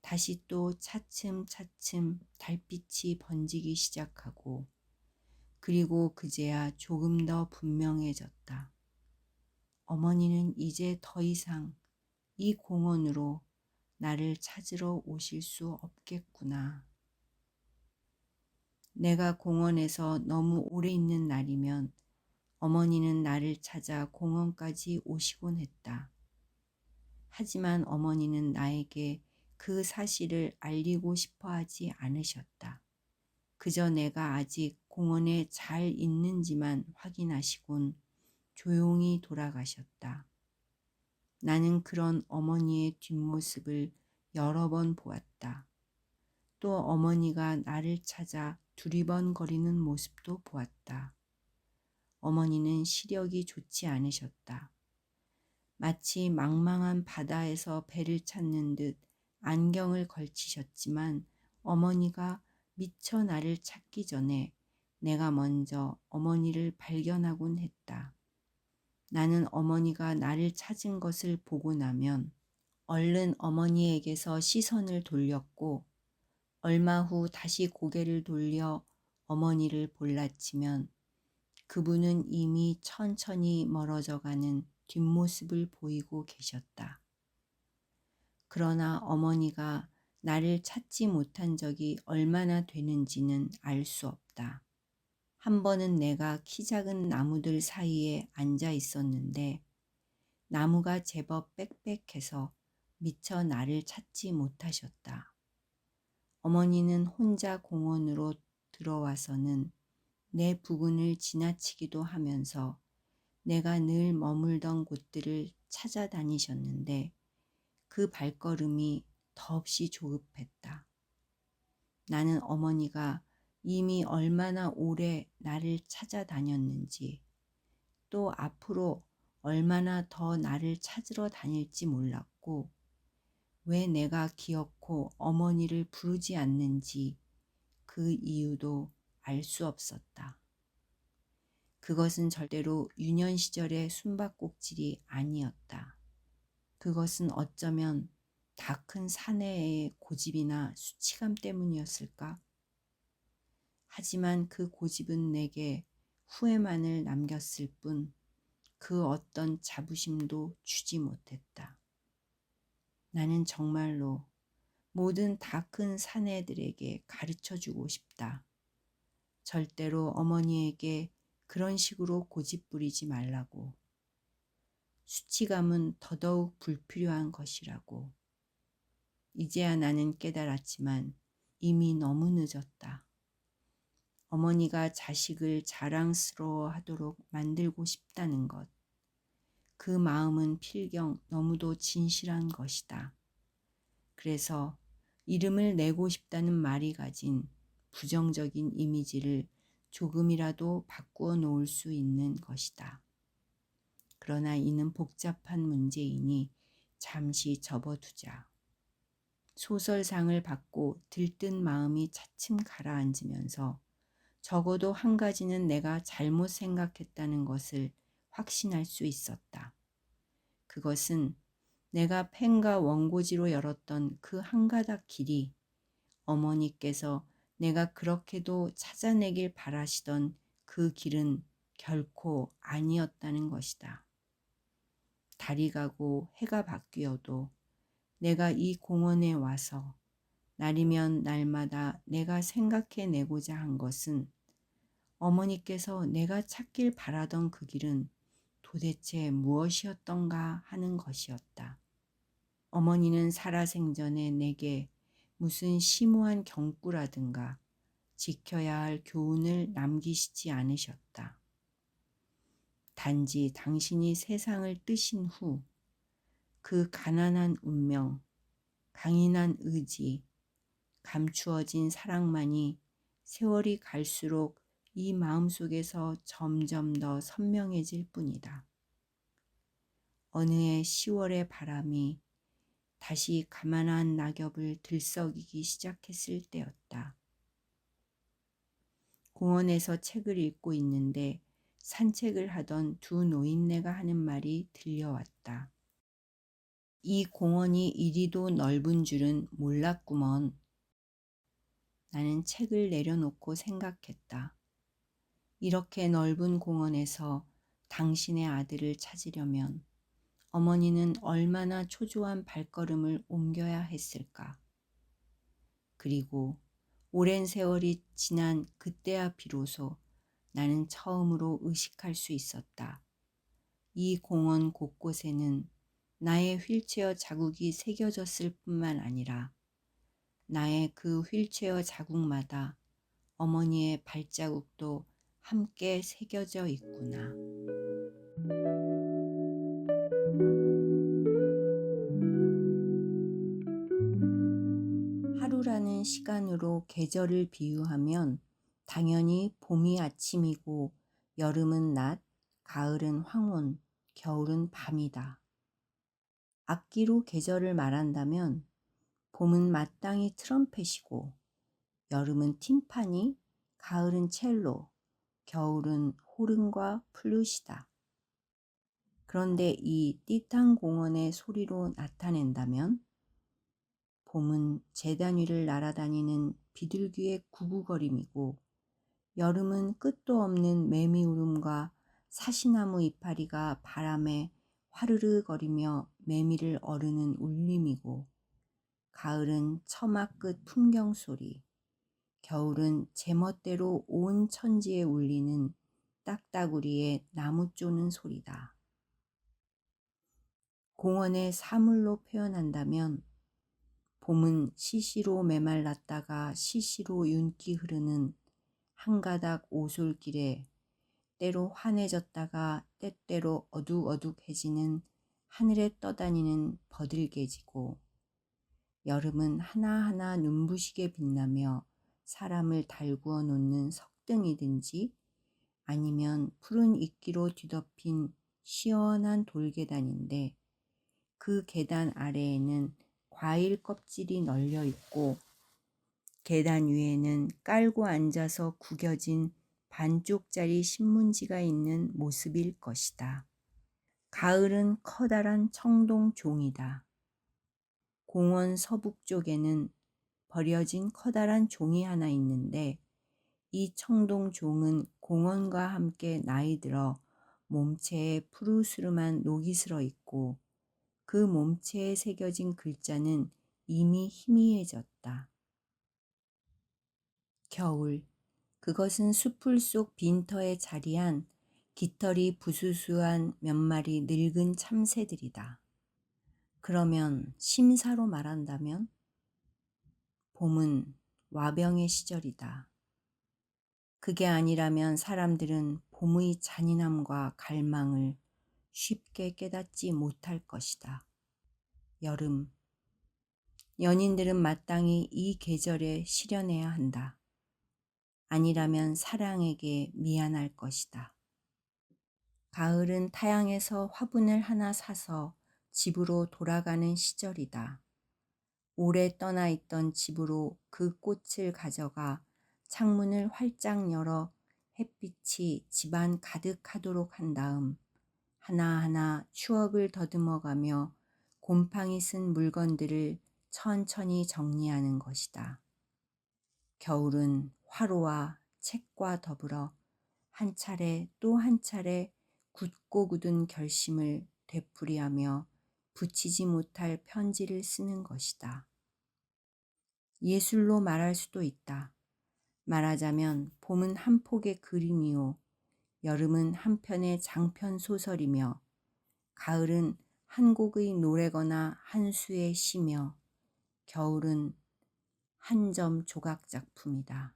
다시 또 차츰차츰 달빛이 번지기 시작하고 그리고 그제야 조금 더 분명해졌다. 어머니는 이제 더 이상 이 공원으로 나를 찾으러 오실 수 없겠구나. 내가 공원에서 너무 오래 있는 날이면 어머니는 나를 찾아 공원까지 오시곤 했다. 하지만 어머니는 나에게 그 사실을 알리고 싶어 하지 않으셨다. 그저 내가 아직 공원에 잘 있는지만 확인하시곤 조용히 돌아가셨다. 나는 그런 어머니의 뒷모습을 여러 번 보았다. 또 어머니가 나를 찾아 두리번거리는 모습도 보았다. 어머니는 시력이 좋지 않으셨다. 마치 망망한 바다에서 배를 찾는 듯 안경을 걸치셨지만 어머니가 미처 나를 찾기 전에 내가 먼저 어머니를 발견하곤 했다. 나는 어머니가 나를 찾은 것을 보고 나면 얼른 어머니에게서 시선을 돌렸고 얼마 후 다시 고개를 돌려 어머니를 볼라치면 그분은 이미 천천히 멀어져 가는 뒷모습을 보이고 계셨다. 그러나 어머니가 나를 찾지 못한 적이 얼마나 되는지는 알 수 없다. 한 번은 내가 키 작은 나무들 사이에 앉아 있었는데 나무가 제법 빽빽해서 미처 나를 찾지 못하셨다. 어머니는 혼자 공원으로 들어와서는 내 부근을 지나치기도 하면서 내가 늘 머물던 곳들을 찾아다니셨는데 그 발걸음이 더없이 조급했다. 나는 어머니가 이미 얼마나 오래 나를 찾아다녔는지 또 앞으로 얼마나 더 나를 찾으러 다닐지 몰랐고 왜 내가 기어코 어머니를 부르지 않는지 그 이유도 알 수 없었다. 그것은 절대로 유년 시절의 숨바꼭질이 아니었다. 그것은 어쩌면 다 큰 사내의 고집이나 수치감 때문이었을까? 하지만 그 고집은 내게 후회만을 남겼을 뿐 그 어떤 자부심도 주지 못했다. 나는 정말로 모든 다 큰 사내들에게 가르쳐주고 싶다. 절대로 어머니에게 그런 식으로 고집 부리지 말라고. 수치감은 더더욱 불필요한 것이라고. 이제야 나는 깨달았지만 이미 너무 늦었다. 어머니가 자식을 자랑스러워하도록 만들고 싶다는 것. 그 마음은 필경 너무도 진실한 것이다. 그래서 이름을 내고 싶다는 말이 가진 부정적인 이미지를 조금이라도 바꾸어 놓을 수 있는 것이다. 그러나 이는 복잡한 문제이니 잠시 접어두자. 소설상을 받고 들뜬 마음이 차츰 가라앉으면서 적어도 한 가지는 내가 잘못 생각했다는 것을 확신할 수 있었다. 그것은 내가 펜과 원고지로 열었던 그 한 가닥 길이 어머니께서 내가 그렇게도 찾아내길 바라시던 그 길은 결코 아니었다는 것이다. 달이 가고 해가 바뀌어도 내가 이 공원에 와서 날이면 날마다 내가 생각해내고자 한 것은 어머니께서 내가 찾길 바라던 그 길은 도대체 무엇이었던가 하는 것이었다. 어머니는 살아생전에 내게 무슨 심오한 경구라든가 지켜야 할 교훈을 남기시지 않으셨다. 단지 당신이 세상을 뜨신 후 그 가난한 운명, 강인한 의지, 감추어진 사랑만이 세월이 갈수록 이 마음속에서 점점 더 선명해질 뿐이다. 어느 해 10월의 바람이 다시 가만한 낙엽을 들썩이기 시작했을 때였다. 공원에서 책을 읽고 있는데 산책을 하던 두 노인네가 하는 말이 들려왔다. 이 공원이 이리도 넓은 줄은 몰랐구먼. 나는 책을 내려놓고 생각했다. 이렇게 넓은 공원에서 당신의 아들을 찾으려면 어머니는 얼마나 초조한 발걸음을 옮겨야 했을까. 그리고 오랜 세월이 지난 그때야 비로소 나는 처음으로 의식할 수 있었다. 이 공원 곳곳에는 나의 휠체어 자국이 새겨졌을 뿐만 아니라 나의 그 휠체어 자국마다 어머니의 발자국도 함께 새겨져 있구나. 하루라는 시간으로 계절을 비유하면 당연히 봄이 아침이고 여름은 낮, 가을은 황혼, 겨울은 밤이다. 악기로 계절을 말한다면 봄은 마땅히 트럼펫이고 여름은 팀파니, 가을은 첼로, 겨울은 호른과 플룻이다. 그런데 이 띠탄 공원의 소리로 나타낸다면 봄은 재단 위를 날아다니는 비둘기의 구구거림이고 여름은 끝도 없는 매미 울음과 사시나무 이파리가 바람에 화르르 거리며 매미를 어르는 울림이고 가을은 처마 끝 풍경 소리, 겨울은 제멋대로 온 천지에 울리는 딱따구리의 나무 쪼는 소리다. 공원의 사물로 표현한다면 봄은 시시로 메말랐다가 시시로 윤기 흐르는 한 가닥 오솔길에 때로 환해졌다가 때때로 어둑어둑해지는 하늘에 떠다니는 버들개지고 여름은 하나하나 눈부시게 빛나며 사람을 달구어 놓는 석등이든지 아니면 푸른 이끼로 뒤덮인 시원한 돌계단인데 그 계단 아래에는 과일 껍질이 널려 있고 계단 위에는 깔고 앉아서 구겨진 반쪽짜리 신문지가 있는 모습일 것이다. 가을은 커다란 청동 종이다. 공원 서북쪽에는 버려진 커다란 종이 하나 있는데 이 청동 종은 공원과 함께 나이 들어 몸체에 푸르스름한 녹이 슬어 있고 그 몸체에 새겨진 글자는 이미 희미해졌다. 겨울, 그것은 수풀 속 빈터에 자리한 깃털이 부수수한 몇 마리 늙은 참새들이다. 그러면 심사로 말한다면 봄은 와병의 시절이다. 그게 아니라면 사람들은 봄의 잔인함과 갈망을 쉽게 깨닫지 못할 것이다. 여름, 연인들은 마땅히 이 계절에 실현해야 한다. 아니라면 사랑에게 미안할 것이다. 가을은 타양에서 화분을 하나 사서 집으로 돌아가는 시절이다. 오래 떠나 있던 집으로 그 꽃을 가져가 창문을 활짝 열어 햇빛이 집안 가득하도록 한 다음 하나하나 추억을 더듬어가며 곰팡이 쓴 물건들을 천천히 정리하는 것이다. 겨울은 화로와 책과 더불어 한 차례 또 한 차례 굳고 굳은 결심을 되풀이하며 붙이지 못할 편지를 쓰는 것이다. 예술로 말할 수도 있다. 말하자면 봄은 한 폭의 그림이요, 여름은 한 편의 장편 소설이며, 가을은 한 곡의 노래거나 한 수의 시며, 겨울은 한 점 조각 작품이다.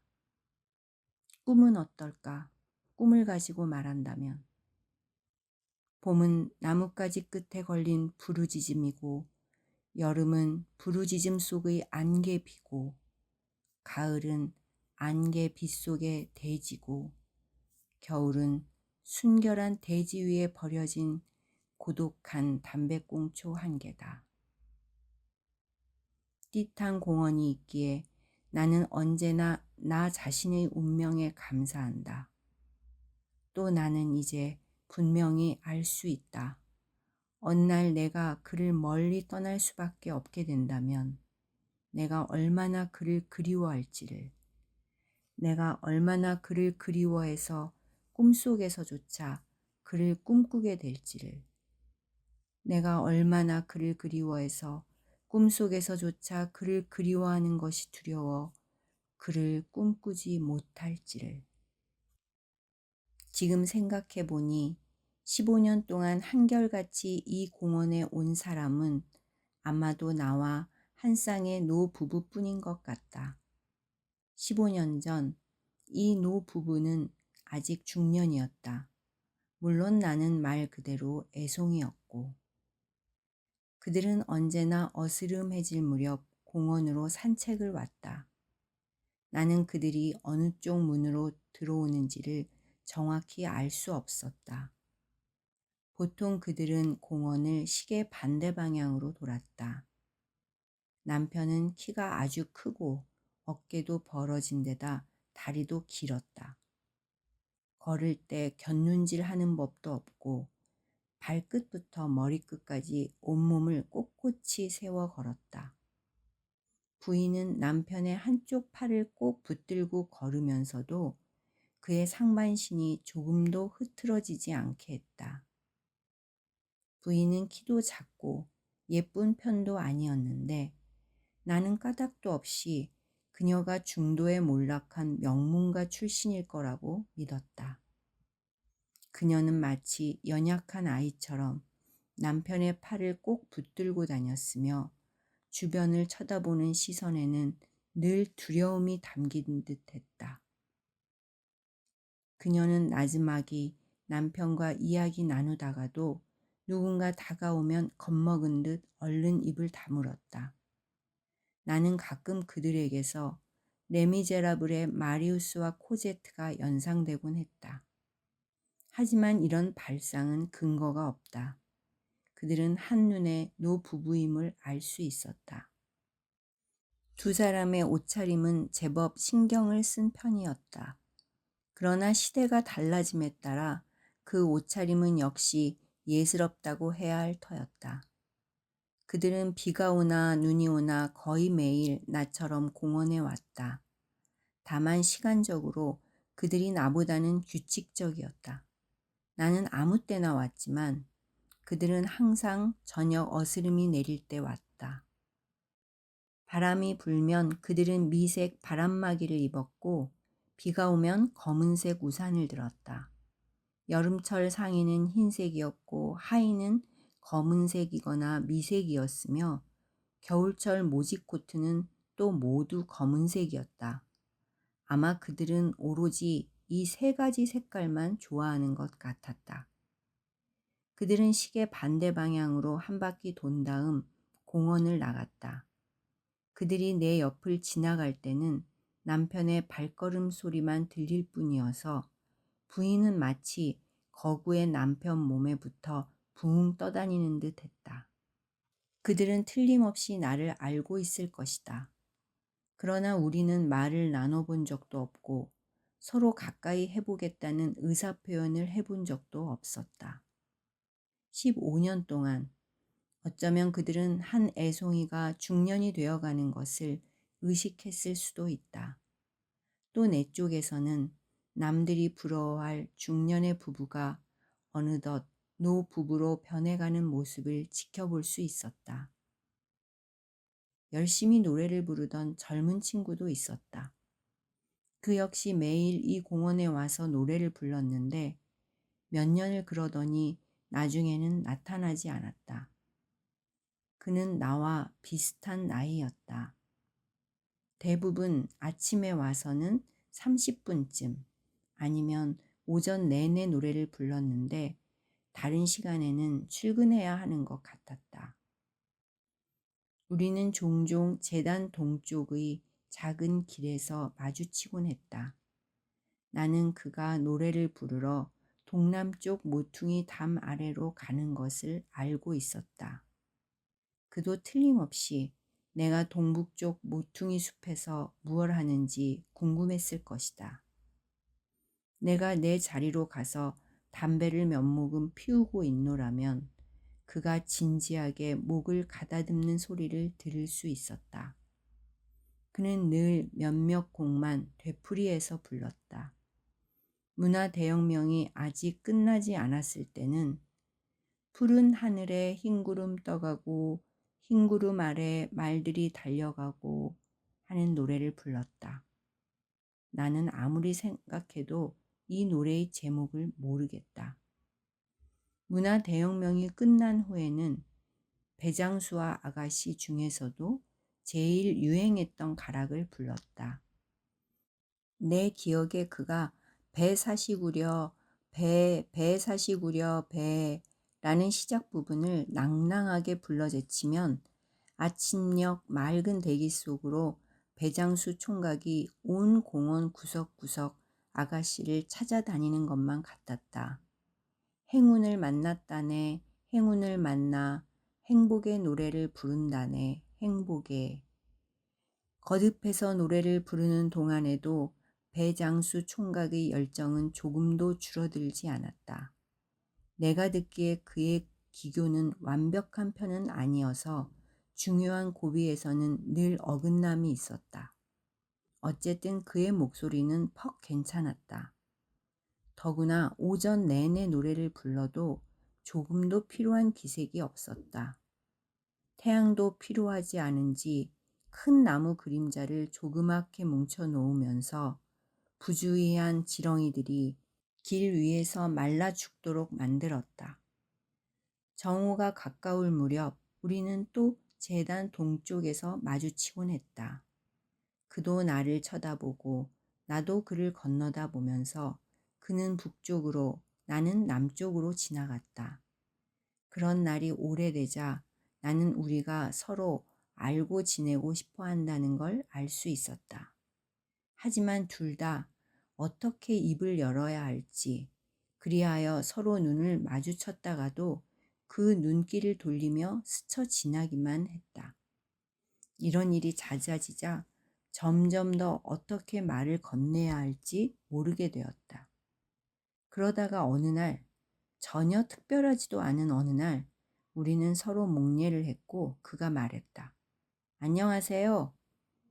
꿈은 어떨까? 꿈을 가지고 말한다면. 봄은 나뭇가지 끝에 걸린 부르짖음이고, 여름은 부르짖음 속의 안개비고, 가을은 안개 빗속의 대지고, 겨울은 순결한 대지 위에 버려진 고독한 담배꽁초 한 개다. 띠탄 공원이 있기에 나는 언제나 나 자신의 운명에 감사한다. 또 나는 이제 분명히 알 수 있다. 어느 날 내가 그를 멀리 떠날 수밖에 없게 된다면 내가 얼마나 그를 그리워할지를, 내가 얼마나 그를 그리워해서 꿈속에서조차 그를 꿈꾸게 될지를, 내가 얼마나 그를 그리워해서 꿈속에서조차 그를 그리워하는 것이 두려워 그를 꿈꾸지 못할지를. 지금 생각해 보니 15년 동안 한결같이 이 공원에 온 사람은 아마도 나와 한 쌍의 노 부부뿐인 것 같다. 15년 전 이 노 부부는 아직 중년이었다. 물론 나는 말 그대로 애송이었고, 그들은 언제나 어스름해질 무렵 공원으로 산책을 왔다. 나는 그들이 어느 쪽 문으로 들어오는지를 정확히 알 수 없었다. 보통 그들은 공원을 시계 반대 방향으로 돌았다. 남편은 키가 아주 크고 어깨도 벌어진 데다 다리도 길었다. 걸을 때 곁눈질 하는 법도 없고 발끝부터 머리끝까지 온몸을 꼿꼿이 세워 걸었다. 부인은 남편의 한쪽 팔을 꼭 붙들고 걸으면서도 그의 상반신이 조금도 흐트러지지 않게 했다. 부인은 키도 작고 예쁜 편도 아니었는데 나는 까닭도 없이 그녀가 중도에 몰락한 명문가 출신일 거라고 믿었다. 그녀는 마치 연약한 아이처럼 남편의 팔을 꼭 붙들고 다녔으며 주변을 쳐다보는 시선에는 늘 두려움이 담긴 듯했다. 그녀는 나지막이 남편과 이야기 나누다가도 누군가 다가오면 겁먹은 듯 얼른 입을 다물었다. 나는 가끔 그들에게서 레미제라블의 마리우스와 코제트가 연상되곤 했다. 하지만 이런 발상은 근거가 없다. 그들은 한눈에 노 부부임을 알 수 있었다. 두 사람의 옷차림은 제법 신경을 쓴 편이었다. 그러나 시대가 달라짐에 따라 그 옷차림은 역시 예스럽다고 해야 할 터였다. 그들은 비가 오나 눈이 오나 거의 매일 나처럼 공원에 왔다. 다만 시간적으로 그들이 나보다는 규칙적이었다. 나는 아무 때나 왔지만 그들은 항상 저녁 어스름이 내릴 때 왔다. 바람이 불면 그들은 미색 바람막이를 입었고 비가 오면 검은색 우산을 들었다. 여름철 상의는 흰색이었고 하의는 검은색이거나 미색이었으며 겨울철 모직 코트는 또 모두 검은색이었다. 아마 그들은 오로지 이 세 가지 색깔만 좋아하는 것 같았다. 그들은 시계 반대 방향으로 한 바퀴 돈 다음 공원을 나갔다. 그들이 내 옆을 지나갈 때는 남편의 발걸음 소리만 들릴 뿐이어서 부인은 마치 거구의 남편 몸에 붙어 붕 떠다니는 듯 했다. 그들은 틀림없이 나를 알고 있을 것이다. 그러나 우리는 말을 나눠본 적도 없고 서로 가까이 해보겠다는 의사표현을 해본 적도 없었다. 15년 동안 어쩌면 그들은 한 애송이가 중년이 되어가는 것을 의식했을 수도 있다. 또 내 쪽에서는 남들이 부러워할 중년의 부부가 어느덧 노 부부로 변해가는 모습을 지켜볼 수 있었다. 열심히 노래를 부르던 젊은 친구도 있었다. 그 역시 매일 이 공원에 와서 노래를 불렀는데 몇 년을 그러더니 나중에는 나타나지 않았다. 그는 나와 비슷한 나이였다. 대부분 아침에 와서는 30분쯤 아니면 오전 내내 노래를 불렀는데 다른 시간에는 출근해야 하는 것 같았다. 우리는 종종 재단 동쪽의 작은 길에서 마주치곤 했다. 나는 그가 노래를 부르러 동남쪽 모퉁이 담 아래로 가는 것을 알고 있었다. 그도 틀림없이 내가 동북쪽 모퉁이 숲에서 무얼 하는지 궁금했을 것이다. 내가 내 자리로 가서 담배를 몇 모금 피우고 있노라면 그가 진지하게 목을 가다듬는 소리를 들을 수 있었다. 그는 늘 몇몇 곡만 되풀이해서 불렀다. 문화대혁명이 아직 끝나지 않았을 때는 푸른 하늘에 흰 구름 떠가고 흰 구름 아래 말들이 달려가고 하는 노래를 불렀다. 나는 아무리 생각해도 이 노래의 제목을 모르겠다. 문화대혁명이 끝난 후에는 배장수와 아가씨 중에서도 제일 유행했던 가락을 불렀다. 내 기억에 그가 배 사시구려 배 사시구려 배라는 시작 부분을 낭낭하게 불러 제치면 아침녘 맑은 대기 속으로 배장수 총각이 온 공원 구석구석 아가씨를 찾아다니는 것만 같았다. 행운을 만났다네, 행운을 만나, 행복의 노래를 부른다네, 행복의. 거듭해서 노래를 부르는 동안에도 배장수 총각의 열정은 조금도 줄어들지 않았다. 내가 듣기에 그의 기교는 완벽한 편은 아니어서 중요한 고비에서는 늘 어긋남이 있었다. 어쨌든 그의 목소리는 퍽 괜찮았다. 더구나 오전 내내 노래를 불러도 조금도 피로한 기색이 없었다. 태양도 피로하지 않은지 큰 나무 그림자를 조그맣게 뭉쳐 놓으면서 부주의한 지렁이들이 길 위에서 말라 죽도록 만들었다. 정오가 가까울 무렵 우리는 또 재단 동쪽에서 마주치곤 했다. 그도 나를 쳐다보고 나도 그를 건너다 보면서 그는 북쪽으로 나는 남쪽으로 지나갔다. 그런 날이 오래되자 나는 우리가 서로 알고 지내고 싶어 한다는 걸 알 수 있었다. 하지만 둘 다 어떻게 입을 열어야 할지, 그리하여 서로 눈을 마주쳤다가도 그 눈길을 돌리며 스쳐 지나기만 했다. 이런 일이 잦아지자 점점 더 어떻게 말을 건네야 할지 모르게 되었다. 그러다가 어느 날, 전혀 특별하지도 않은 어느 날, 우리는 서로 목례를 했고 그가 말했다. 안녕하세요.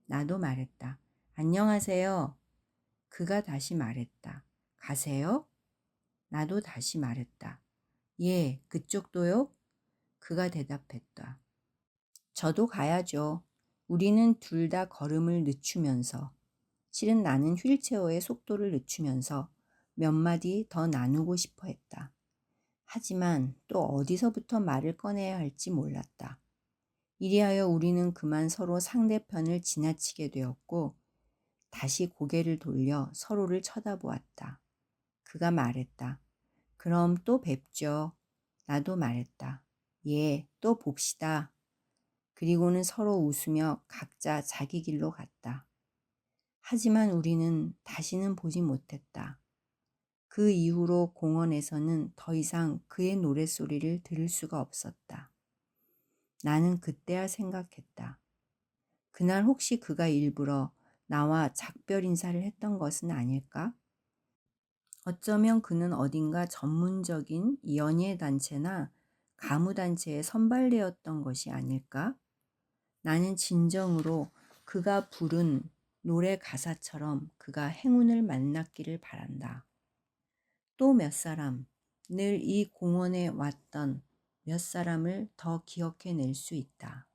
나도 말했다. 안녕하세요. 그가 다시 말했다. 가세요? 나도 다시 말했다. 예, 그쪽도요? 그가 대답했다. 저도 가야죠. 우리는 둘 다 걸음을 늦추면서, 실은 나는 휠체어의 속도를 늦추면서 몇 마디 더 나누고 싶어 했다. 하지만 또 어디서부터 말을 꺼내야 할지 몰랐다. 이리하여 우리는 그만 서로 상대편을 지나치게 되었고 다시 고개를 돌려 서로를 쳐다보았다. 그가 말했다. 그럼 또 뵙죠. 나도 말했다. 예, 또 봅시다. 그리고는 서로 웃으며 각자 자기 길로 갔다. 하지만 우리는 다시는 보지 못했다. 그 이후로 공원에서는 더 이상 그의 노랫소리를 들을 수가 없었다. 나는 그때야 생각했다. 그날 혹시 그가 일부러 나와 작별 인사를 했던 것은 아닐까? 어쩌면 그는 어딘가 전문적인 연예단체나 가무단체에 선발되었던 것이 아닐까? 나는 진정으로 그가 부른 노래 가사처럼 그가 행운을 만났기를 바란다. 또 몇 사람, 늘 이 공원에 왔던 몇 사람을 더 기억해낼 수 있다.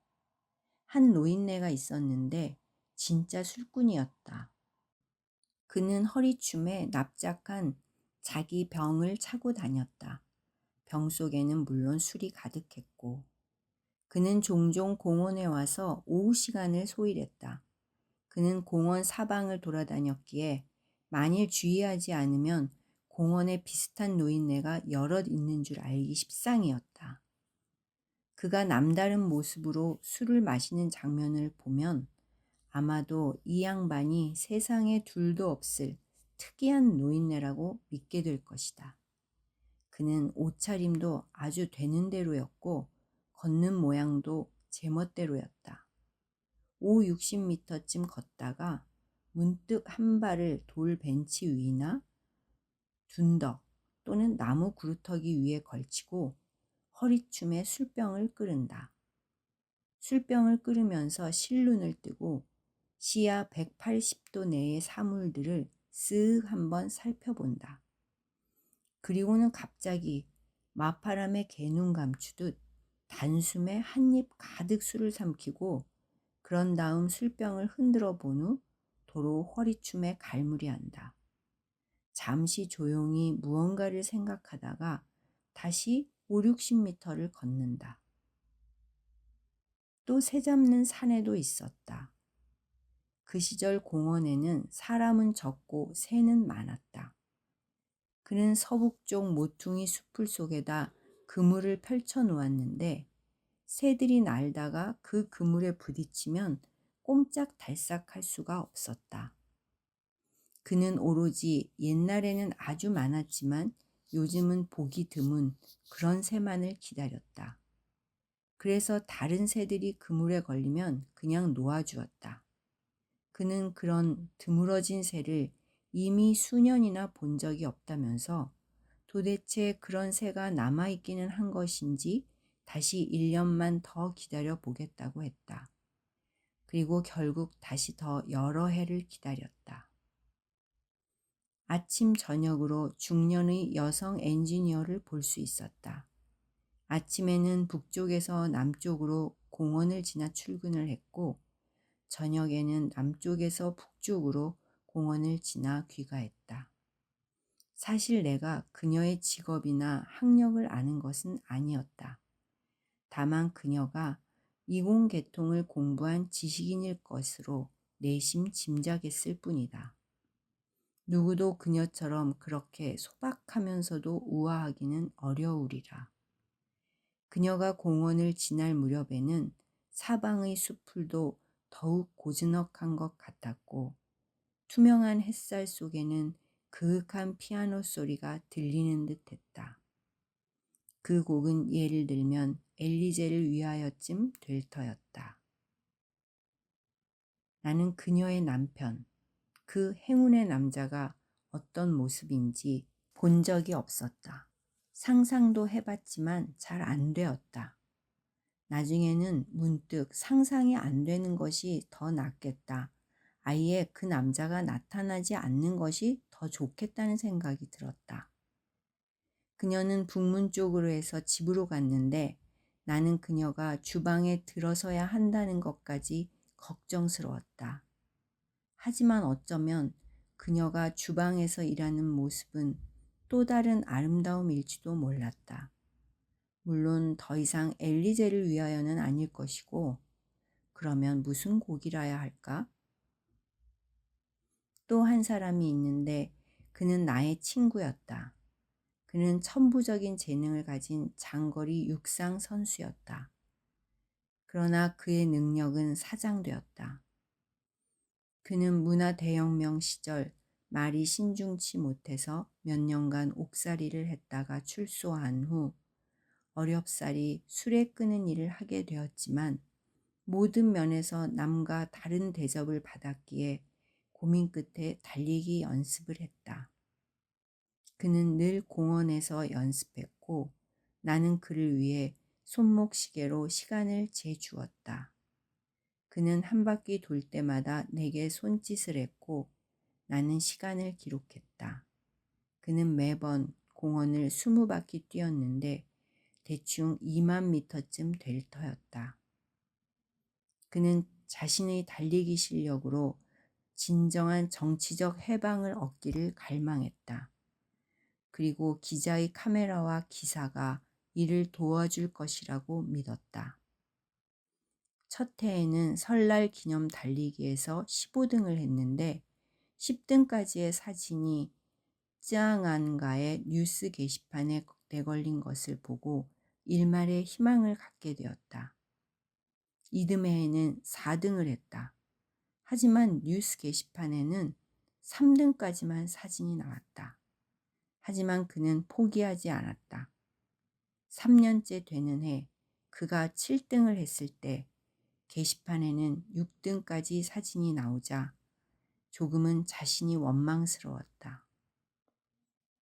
한 노인네가 있었는데 진짜 술꾼이었다. 그는 허리춤에 납작한 자기 병을 차고 다녔다. 병 속에는 물론 술이 가득했고 그는 종종 공원에 와서 오후 시간을 소일했다. 그는 공원 사방을 돌아다녔기에 만일 주의하지 않으면 공원에 비슷한 노인네가 여럿 있는 줄 알기 십상이었다. 그가 남다른 모습으로 술을 마시는 장면을 보면 아마도 이 양반이 세상에 둘도 없을 특이한 노인네라고 믿게 될 것이다. 그는 옷차림도 아주 되는 대로였고 걷는 모양도 제멋대로였다. 5, 60m쯤 걷다가 문득 한 발을 돌 벤치 위나 둔덕 또는 나무 구루터기 위에 걸치고 허리춤에 술병을 끓는다. 술병을 끓으면서 실눈을 뜨고 시야 180도 내의 사물들을 쓱 한번 살펴본다. 그리고는 갑자기 마파람에 개눈 감추듯 단숨에 한 입 가득 술을 삼키고 그런 다음 술병을 흔들어 본 후 도로 허리춤에 갈무리한다. 잠시 조용히 무언가를 생각하다가 다시 5, 60m를 걷는다. 또 새 잡는 사내도 있었다. 그 시절 공원에는 사람은 적고 새는 많았다. 그는 서북쪽 모퉁이 수풀 속에다 그물을 펼쳐 놓았는데 새들이 날다가 그 그물에 부딪히면 꼼짝달싹 할 수가 없었다. 그는 오로지 옛날에는 아주 많았지만 요즘은 보기 드문 그런 새만을 기다렸다. 그래서 다른 새들이 그물에 걸리면 그냥 놓아주었다. 그는 그런 드물어진 새를 이미 수년이나 본 적이 없다면서 도대체 그런 새가 남아있기는 한 것인지 다시 1년만 더 기다려 보겠다고 했다. 그리고 결국 다시 더 여러 해를 기다렸다. 아침 저녁으로 중년의 여성 엔지니어를 볼 수 있었다. 아침에는 북쪽에서 남쪽으로 공원을 지나 출근을 했고 저녁에는 남쪽에서 북쪽으로 공원을 지나 귀가했다. 사실 내가 그녀의 직업이나 학력을 아는 것은 아니었다. 다만 그녀가 이공계통을 공부한 지식인일 것으로 내심 짐작했을 뿐이다. 누구도 그녀처럼 그렇게 소박하면서도 우아하기는 어려우리라. 그녀가 공원을 지날 무렵에는 사방의 수풀도 더욱 고즈넉한 것 같았고 투명한 햇살 속에는 그윽한 피아노 소리가 들리는 듯했다. 그 곡은 예를 들면 엘리제를 위하여쯤 될 터였다. 나는 그녀의 남편, 그 행운의 남자가 어떤 모습인지 본 적이 없었다. 상상도 해봤지만 잘 안 되었다. 나중에는 문득 상상이 안 되는 것이 더 낫겠다. 아예 그 남자가 나타나지 않는 것이 더 좋겠다는 생각이 들었다. 그녀는 북문 쪽으로 해서 집으로 갔는데 나는 그녀가 주방에 들어서야 한다는 것까지 걱정스러웠다. 하지만 어쩌면 그녀가 주방에서 일하는 모습은 또 다른 아름다움일지도 몰랐다. 물론 더 이상 엘리제를 위하여는 아닐 것이고 그러면 무슨 곡이라야 할까? 또 한 사람이 있는데 그는 나의 친구였다. 그는 천부적인 재능을 가진 장거리 육상 선수였다. 그러나 그의 능력은 사장되었다. 그는 문화대혁명 시절 말이 신중치 못해서 몇 년간 옥살이를 했다가 출소한 후 어렵사리 술에 끄는 일을 하게 되었지만 모든 면에서 남과 다른 대접을 받았기에 고민 끝에 달리기 연습을 했다. 그는 늘 공원에서 연습했고 나는 그를 위해 손목시계로 시간을 재주었다. 그는 한 바퀴 돌 때마다 내게 손짓을 했고 나는 시간을 기록했다. 그는 매번 공원을 20바퀴 뛰었는데 대충 2만 미터쯤 될 터였다. 그는 자신의 달리기 실력으로 진정한 정치적 해방을 얻기를 갈망했다. 그리고 기자의 카메라와 기사가 이를 도와줄 것이라고 믿었다. 첫 해에는 설날 기념 달리기에서 15등을 했는데 10등까지의 사진이 쯔앙안가의 뉴스 게시판에 내걸린 것을 보고 일말의 희망을 갖게 되었다. 이듬해에는 4등을 했다. 하지만 뉴스 게시판에는 3등까지만 사진이 나왔다. 하지만 그는 포기하지 않았다. 3년째 되는 해 그가 7등을 했을 때 게시판에는 6등까지 사진이 나오자 조금은 자신이 원망스러웠다.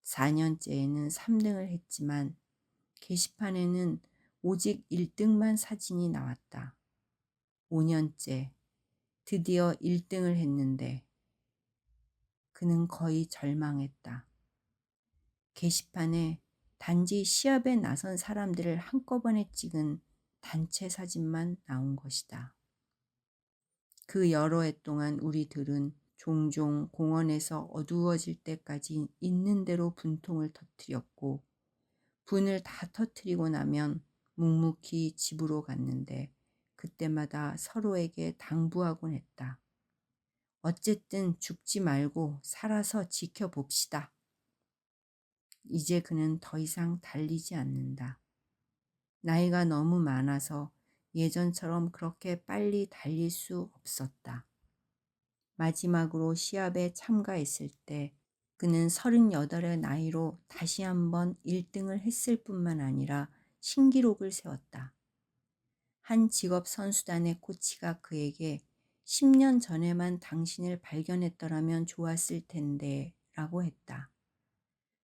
4년째에는 3등을 했지만 게시판에는 오직 1등만 사진이 나왔다. 5년째 드디어 1등을 했는데 그는 거의 절망했다. 게시판에 단지 시합에 나선 사람들을 한꺼번에 찍은 단체 사진만 나온 것이다. 그 여러 해 동안 우리들은 종종 공원에서 어두워질 때까지 있는 대로 분통을 터뜨렸고 분을 다 터뜨리고 나면 묵묵히 집으로 갔는데 그때마다 서로에게 당부하곤 했다. 어쨌든 죽지 말고 살아서 지켜봅시다. 이제 그는 더 이상 달리지 않는다. 나이가 너무 많아서 예전처럼 그렇게 빨리 달릴 수 없었다. 마지막으로 시합에 참가했을 때 그는 38의 나이로 다시 한번 1등을 했을 뿐만 아니라 신기록을 세웠다. 한 직업 선수단의 코치가 그에게 10년 전에만 당신을 발견했더라면 좋았을 텐데 라고 했다.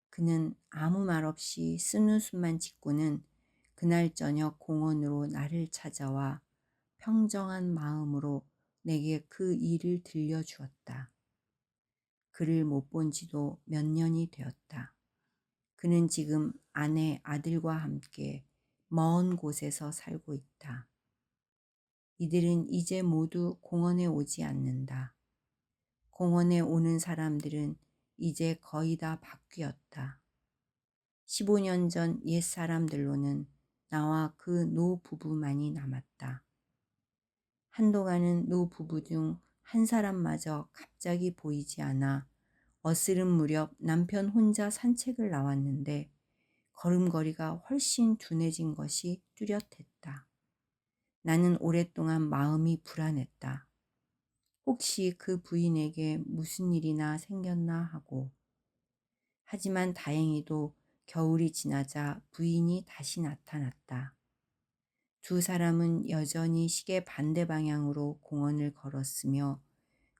그는 아무 말 없이 쓴웃음만 짓고는 그날 저녁 공원으로 나를 찾아와 평정한 마음으로 내게 그 일을 들려주었다. 그를 못 본 지도 몇 년이 되었다. 그는 지금 아내, 아들과 함께 먼 곳에서 살고 있다. 이들은 이제 모두 공원에 오지 않는다. 공원에 오는 사람들은 이제 거의 다 바뀌었다. 15년 전 옛 사람들로는 나와 그 노 부부만이 남았다. 한동안은 노 부부 중 한 사람마저 갑자기 보이지 않아 어스름 무렵 남편 혼자 산책을 나왔는데 걸음걸이가 훨씬 둔해진 것이 뚜렷했다. 나는 오랫동안 마음이 불안했다. 혹시 그 부인에게 무슨 일이나 생겼나 하고. 하지만 다행히도 겨울이 지나자 부인이 다시 나타났다. 두 사람은 여전히 시계 반대 방향으로 공원을 걸었으며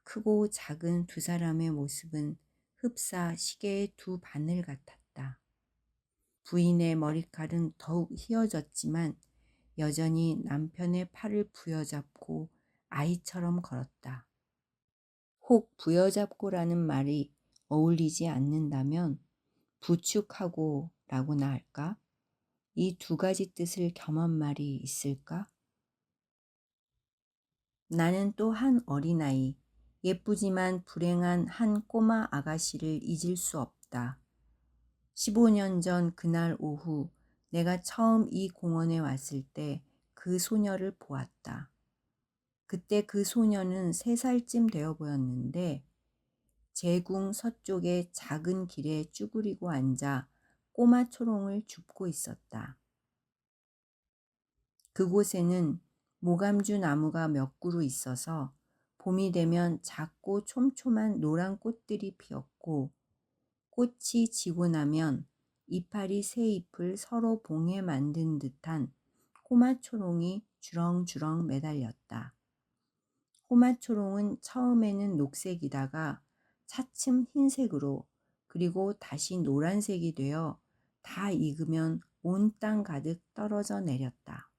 크고 작은 두 사람의 모습은 흡사 시계의 두 바늘 같았다. 부인의 머리칼은 더욱 휘어졌지만 여전히 남편의 팔을 부여잡고 아이처럼 걸었다. 혹 부여잡고라는 말이 어울리지 않는다면 부축하고 라고나 할까? 이 두 가지 뜻을 겸한 말이 있을까? 나는 또 한 어린아이, 예쁘지만 불행한 한 꼬마 아가씨를 잊을 수 없다. 15년 전 그날 오후 내가 처음 이 공원에 왔을 때 그 소녀를 보았다. 그때 그 소녀는 3살쯤 되어 보였는데 제궁 서쪽의 작은 길에 쭈그리고 앉아 꼬마 초롱을 줍고 있었다. 그곳에는 모감주 나무가 몇 그루 있어서 봄이 되면 작고 촘촘한 노란 꽃들이 피었고 꽃이 지고 나면 이파리 새 잎을 서로 봉해 만든 듯한 꼬마 초롱이 주렁주렁 매달렸다. 꼬마 초롱은 처음에는 녹색이다가 차츰 흰색으로 그리고 다시 노란색이 되어 다 익으면 온 땅 가득 떨어져 내렸다.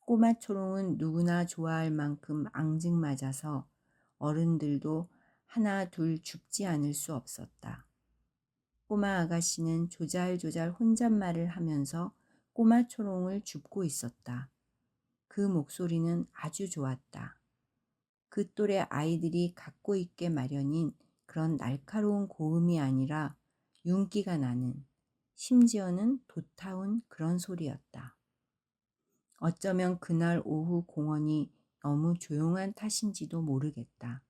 꼬마 초롱은 누구나 좋아할 만큼 앙증맞아서 어른들도 하나 둘 줍지 않을 수 없었다. 꼬마 아가씨는 조잘조잘 혼잣말을 하면서 꼬마 초롱을 줍고 있었다. 그 목소리는 아주 좋았다. 그 또래 아이들이 갖고 있게 마련인 그런 날카로운 고음이 아니라 윤기가 나는, 심지어는 도타운 그런 소리였다. 어쩌면 그날 오후 공원이 너무 조용한 탓인지도 모르겠다.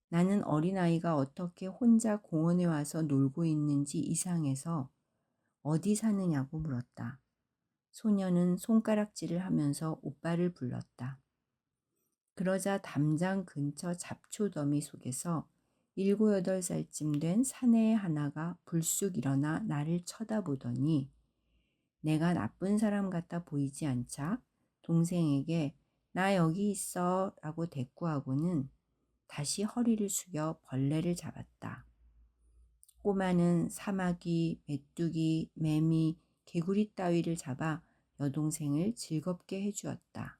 나는 어린아이가 어떻게 혼자 공원에 와서 놀고 있는지 이상해서 어디 사느냐고 물었다. 소녀는 손가락질을 하면서 오빠를 불렀다. 그러자 담장 근처 잡초더미 속에서 7, 8살쯤 된 사내의 하나가 불쑥 일어나 나를 쳐다보더니 내가 나쁜 사람 같아 보이지 않자 동생에게 나 여기 있어 라고 대꾸하고는 다시 허리를 숙여 벌레를 잡았다. 꼬마는 사마귀, 메뚜기, 매미, 개구리 따위를 잡아 여동생을 즐겁게 해주었다.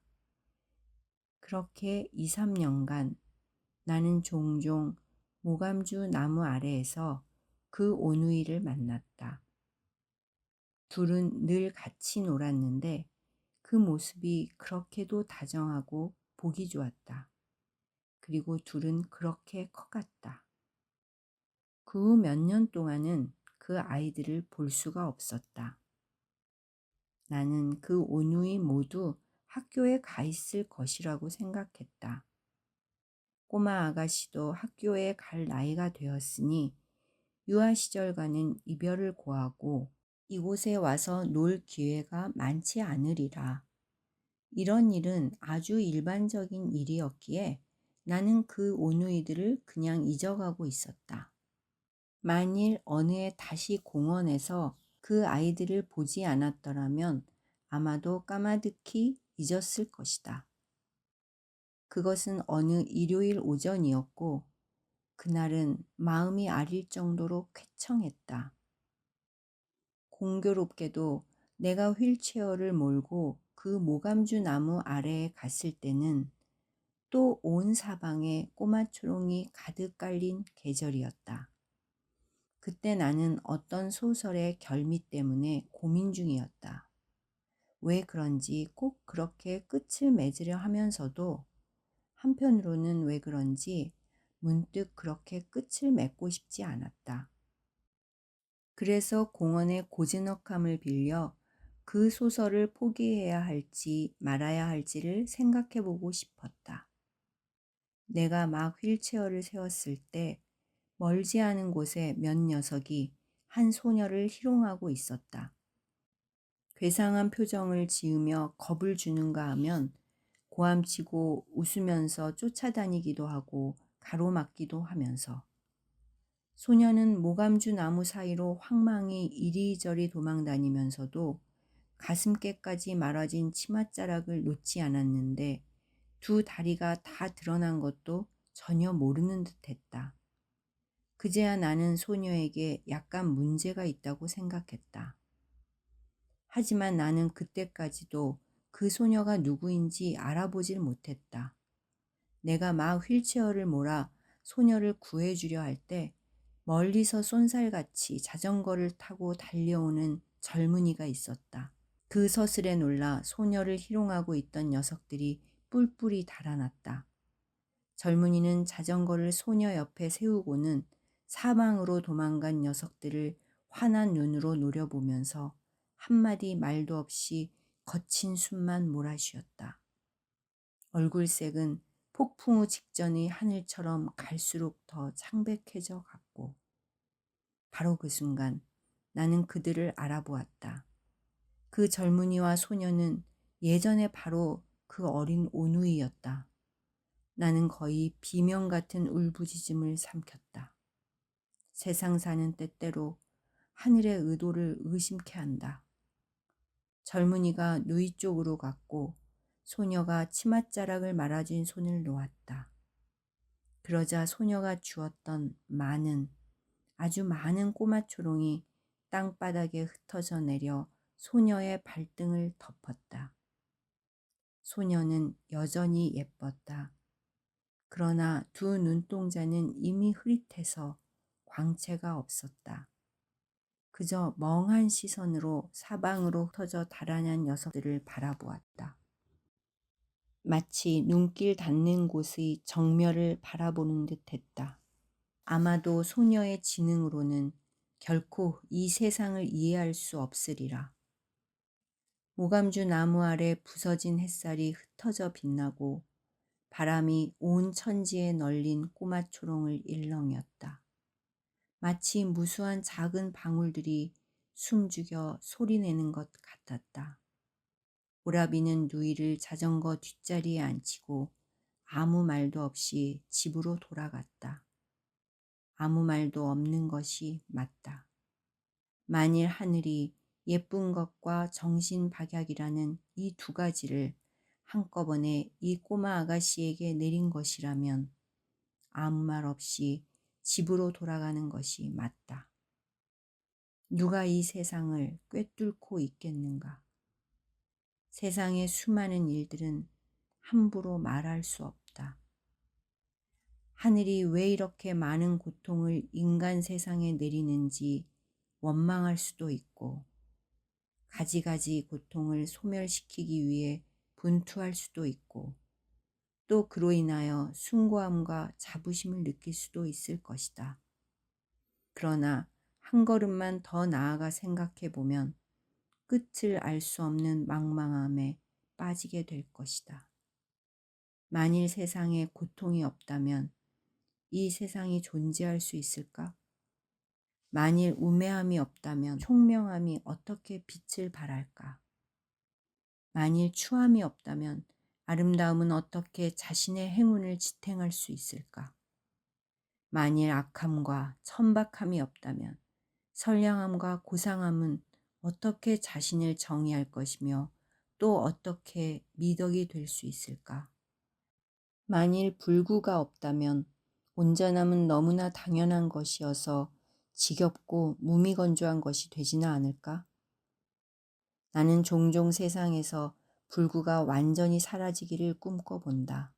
그렇게 2, 3년간 나는 종종 모감주 나무 아래에서 그 오누이를 만났다. 둘은 늘 같이 놀았는데 그 모습이 그렇게도 다정하고 보기 좋았다. 그리고 둘은 그렇게 커갔다. 그 후 몇 년 동안은 그 아이들을 볼 수가 없었다. 나는 그 오누이 모두 학교에 가 있을 것이라고 생각했다. 꼬마 아가씨도 학교에 갈 나이가 되었으니 유아 시절과는 이별을 고하고 이곳에 와서 놀 기회가 많지 않으리라. 이런 일은 아주 일반적인 일이었기에 나는 그 오누이들을 그냥 잊어가고 있었다. 만일 어느 해 다시 공원에서 그 아이들을 보지 않았더라면 아마도 까마득히 잊었을 것이다. 그것은 어느 일요일 오전이었고 그날은 마음이 아릴 정도로 쾌청했다. 공교롭게도 내가 휠체어를 몰고 그 모감주 나무 아래에 갔을 때는 또 온 사방에 꼬마 초롱이 가득 깔린 계절이었다. 그때 나는 어떤 소설의 결미 때문에 고민 중이었다. 왜 그런지 꼭 그렇게 끝을 맺으려 하면서도 한편으로는 왜 그런지 문득 그렇게 끝을 맺고 싶지 않았다. 그래서 공원의 고즈넉함을 빌려 그 소설을 포기해야 할지 말아야 할지를 생각해 보고 싶었다. 내가 막 휠체어를 세웠을 때 멀지 않은 곳에 몇 녀석이 한 소녀를 희롱하고 있었다. 괴상한 표정을 지으며 겁을 주는가 하면 고함치고 웃으면서 쫓아다니기도 하고 가로막기도 하면서 소녀는 모감주 나무 사이로 황망히 이리저리 도망다니면서도 가슴께까지 말아진 치맛자락을 놓지 않았는데 두 다리가 다 드러난 것도 전혀 모르는 듯했다. 그제야 나는 소녀에게 약간 문제가 있다고 생각했다. 하지만 나는 그때까지도 그 소녀가 누구인지 알아보질 못했다. 내가 막 휠체어를 몰아 소녀를 구해주려 할 때 멀리서 쏜살같이 자전거를 타고 달려오는 젊은이가 있었다. 그 서슬에 놀라 소녀를 희롱하고 있던 녀석들이 뿔뿔이 달아났다. 젊은이는 자전거를 소녀 옆에 세우고는 사방으로 도망간 녀석들을 환한 눈으로 노려보면서 한마디 말도 없이 거친 숨만 몰아쉬었다. 얼굴색은 폭풍우 직전의 하늘처럼 갈수록 더 창백해져 갔고 바로 그 순간 나는 그들을 알아보았다. 그 젊은이와 소녀는 예전에 바로 그 어린 오누이였다. 나는 거의 비명 같은 울부짖음을 삼켰다. 세상 사는 때때로 하늘의 의도를 의심케 한다. 젊은이가 누이 쪽으로 갔고 소녀가 치맛자락을 말아준 손을 놓았다. 그러자 소녀가 주었던 많은, 아주 많은 꼬마 초롱이 땅바닥에 흩어져 내려 소녀의 발등을 덮었다. 소녀는 여전히 예뻤다. 그러나 두 눈동자는 이미 흐릿해서 광채가 없었다. 그저 멍한 시선으로 사방으로 흩어져 달아난 녀석들을 바라보았다. 마치 눈길 닿는 곳의 정멸을 바라보는 듯 했다. 아마도 소녀의 지능으로는 결코 이 세상을 이해할 수 없으리라. 모감주 나무 아래 부서진 햇살이 흩어져 빛나고 바람이 온 천지에 널린 꼬마 초롱을 일렁였다. 마치 무수한 작은 방울들이 숨죽여 소리내는 것 같았다. 오라비는 누이를 자전거 뒷자리에 앉히고 아무 말도 없이 집으로 돌아갔다. 아무 말도 없는 것이 맞다. 만일 하늘이 예쁜 것과 정신박약이라는 이 두 가지를 한꺼번에 이 꼬마 아가씨에게 내린 것이라면 아무 말 없이 집으로 돌아가는 것이 맞다. 누가 이 세상을 꿰뚫고 있겠는가? 세상의 수많은 일들은 함부로 말할 수 없다. 하늘이 왜 이렇게 많은 고통을 인간 세상에 내리는지 원망할 수도 있고, 가지가지 고통을 소멸시키기 위해 분투할 수도 있고, 또 그로 인하여 숭고함과 자부심을 느낄 수도 있을 것이다. 그러나 한 걸음만 더 나아가 생각해 보면 끝을 알 수 없는 망망함에 빠지게 될 것이다. 만일 세상에 고통이 없다면 이 세상이 존재할 수 있을까? 만일 우매함이 없다면 총명함이 어떻게 빛을 발할까? 만일 추함이 없다면 아름다움은 어떻게 자신의 행운을 지탱할 수 있을까? 만일 악함과 천박함이 없다면 선량함과 고상함은 어떻게 자신을 정의할 것이며 또 어떻게 미덕이 될 수 있을까? 만일 불구가 없다면 온전함은 너무나 당연한 것이어서 지겹고 무미건조한 것이 되지는 않을까? 나는 종종 세상에서 불구가 완전히 사라지기를 꿈꿔본다.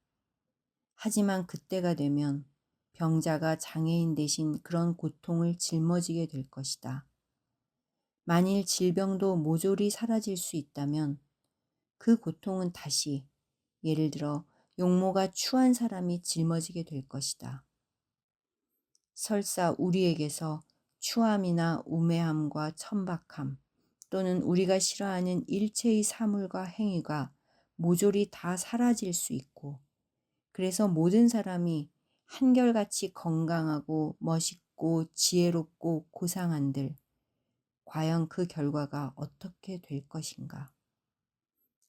하지만 그때가 되면 병자가 장애인 대신 그런 고통을 짊어지게 될 것이다. 만일 질병도 모조리 사라질 수 있다면 그 고통은 다시, 예를 들어 용모가 추한 사람이 짊어지게 될 것이다. 설사 우리에게서 추함이나 우매함과 천박함 또는 우리가 싫어하는 일체의 사물과 행위가 모조리 다 사라질 수 있고, 그래서 모든 사람이 한결같이 건강하고 멋있고 지혜롭고 고상한들, 과연 그 결과가 어떻게 될 것인가?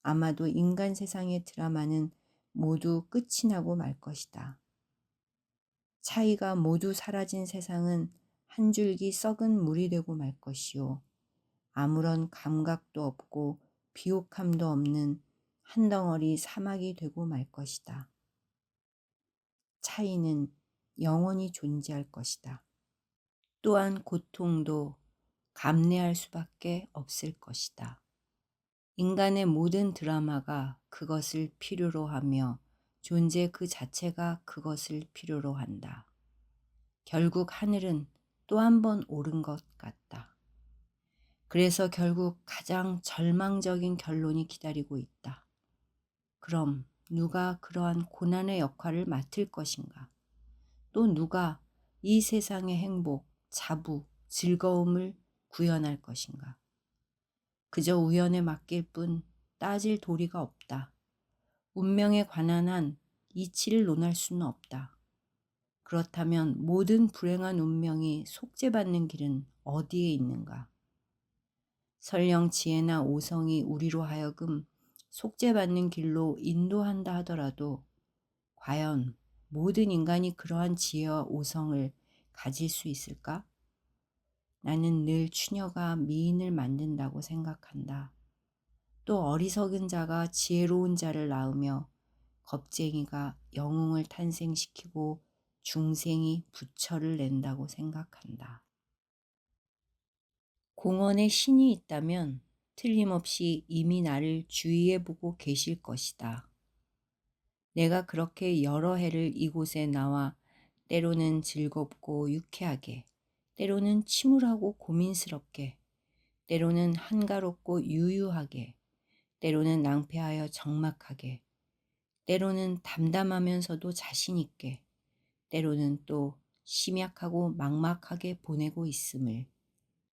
아마도 인간 세상의 드라마는 모두 끝이 나고 말 것이다. 차이가 모두 사라진 세상은 한 줄기 썩은 물이 되고 말 것이요. 아무런 감각도 없고 비옥함도 없는 한 덩어리 사막이 되고 말 것이다. 차이는 영원히 존재할 것이다. 또한 고통도 감내할 수밖에 없을 것이다. 인간의 모든 드라마가 그것을 필요로 하며 존재 그 자체가 그것을 필요로 한다. 결국 하늘은 또 한 번 오른 것 같다. 그래서 결국 가장 절망적인 결론이 기다리고 있다. 그럼 누가 그러한 고난의 역할을 맡을 것인가? 또 누가 이 세상의 행복, 자부, 즐거움을 구현할 것인가? 그저 우연에 맡길 뿐 따질 도리가 없다. 운명에 관한 한 이치를 논할 수는 없다. 그렇다면 모든 불행한 운명이 속죄받는 길은 어디에 있는가? 설령 지혜나 오성이 우리로 하여금 속죄받는 길로 인도한다 하더라도 과연 모든 인간이 그러한 지혜와 오성을 가질 수 있을까? 나는 늘 추녀가 미인을 만든다고 생각한다. 또 어리석은 자가 지혜로운 자를 낳으며 겁쟁이가 영웅을 탄생시키고 중생이 부처를 낸다고 생각한다. 공원에 신이 있다면 틀림없이 이미 나를 주의해보고 계실 것이다. 내가 그렇게 여러 해를 이곳에 나와 때로는 즐겁고 유쾌하게, 때로는 침울하고 고민스럽게, 때로는 한가롭고 유유하게, 때로는 낭패하여 적막하게, 때로는 담담하면서도 자신 있게, 때로는 또 심약하고 막막하게 보내고 있음을.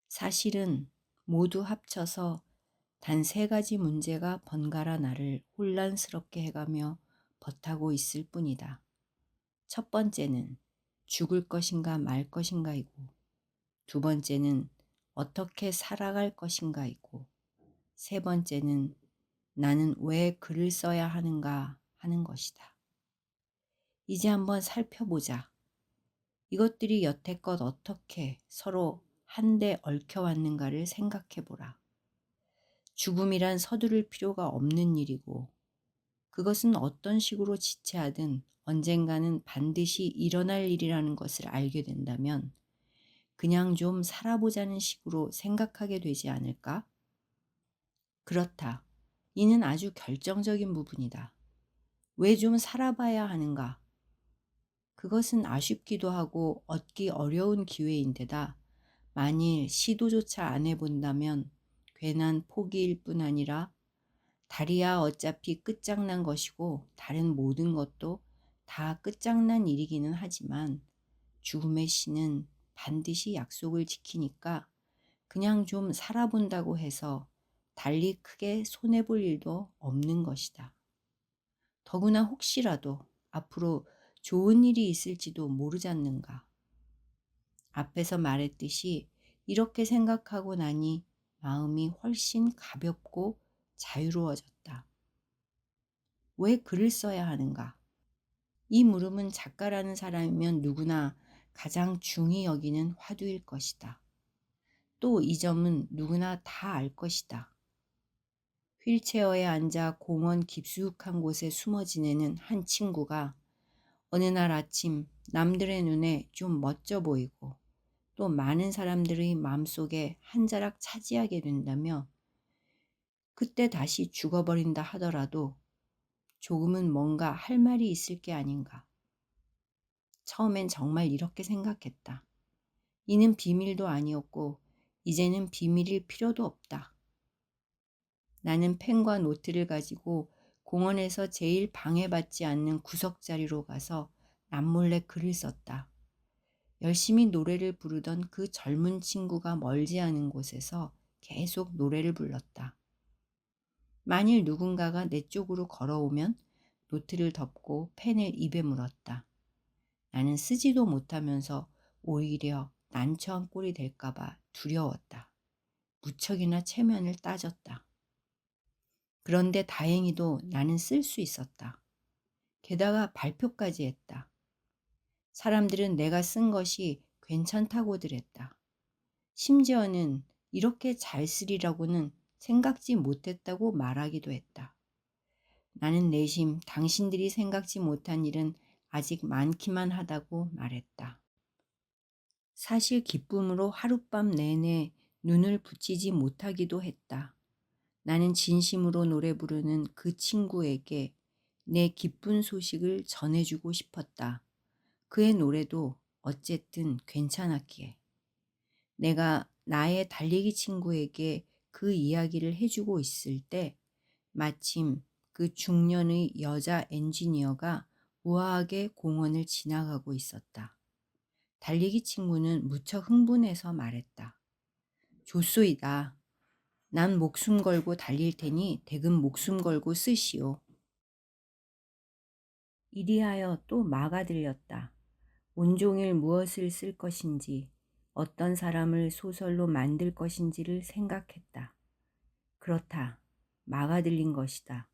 사실은 모두 합쳐서 단 세 가지 문제가 번갈아 나를 혼란스럽게 해가며 버타고 있을 뿐이다. 첫 번째는 죽을 것인가 말 것인가이고, 두 번째는 어떻게 살아갈 것인가이고, 세 번째는 나는 왜 글을 써야 하는가 하는 것이다. 이제 한번 살펴보자. 이것들이 여태껏 어떻게 서로 한데 얽혀왔는가를 생각해보라. 죽음이란 서두를 필요가 없는 일이고, 그것은 어떤 식으로 지체하든 언젠가는 반드시 일어날 일이라는 것을 알게 된다면 그냥 좀 살아보자는 식으로 생각하게 되지 않을까? 그렇다. 이는 아주 결정적인 부분이다. 왜 좀 살아봐야 하는가? 그것은 아쉽기도 하고 얻기 어려운 기회인데다 만일 시도조차 안 해본다면 괜한 포기일 뿐 아니라 달이야 어차피 끝장난 것이고 다른 모든 것도 다 끝장난 일이기는 하지만 죽음의 신은 반드시 약속을 지키니까 그냥 좀 살아본다고 해서 달리 크게 손해볼 일도 없는 것이다. 더구나 혹시라도 앞으로 좋은 일이 있을지도 모르지 않는가. 앞에서 말했듯이 이렇게 생각하고 나니 마음이 훨씬 가볍고 자유로워졌다. 왜 글을 써야 하는가? 이 물음은 작가라는 사람이면 누구나 가장 중히 여기는 화두일 것이다. 또 이 점은 누구나 다 알 것이다. 휠체어에 앉아 공원 깊숙한 곳에 숨어 지내는 한 친구가 어느 날 아침 남들의 눈에 좀 멋져 보이고 또 많은 사람들의 마음속에 한 자락 차지하게 된다며 그때 다시 죽어버린다 하더라도 조금은 뭔가 할 말이 있을 게 아닌가. 처음엔 정말 이렇게 생각했다. 이는 비밀도 아니었고 이제는 비밀일 필요도 없다. 나는 펜과 노트를 가지고 공원에서 제일 방해받지 않는 구석자리로 가서 남몰래 글을 썼다. 열심히 노래를 부르던 그 젊은 친구가 멀지 않은 곳에서 계속 노래를 불렀다. 만일 누군가가 내 쪽으로 걸어오면 노트를 덮고 펜을 입에 물었다. 나는 쓰지도 못하면서 오히려 난처한 꼴이 될까봐 두려웠다. 무척이나 체면을 따졌다. 그런데 다행히도 나는 쓸 수 있었다. 게다가 발표까지 했다. 사람들은 내가 쓴 것이 괜찮다고들 했다. 심지어는 이렇게 잘 쓰리라고는 생각지 못했다고 말하기도 했다. 나는 내심 당신들이 생각지 못한 일은 아직 많기만 하다고 말했다. 사실 기쁨으로 하룻밤 내내 눈을 붙이지 못하기도 했다. 나는 진심으로 노래 부르는 그 친구에게 내 기쁜 소식을 전해주고 싶었다. 그의 노래도 어쨌든 괜찮았기에. 내가 나의 달리기 친구에게 그 이야기를 해주고 있을 때 마침 그 중년의 여자 엔지니어가 우아하게 공원을 지나가고 있었다. 달리기 친구는 무척 흥분해서 말했다. 좋소이다. 난 목숨 걸고 달릴 테니 대금 목숨 걸고 쓰시오. 이리하여 또 마가 들렸다. 온종일 무엇을 쓸 것인지, 어떤 사람을 소설로 만들 것인지를 생각했다. 그렇다. 마가 들린 것이다.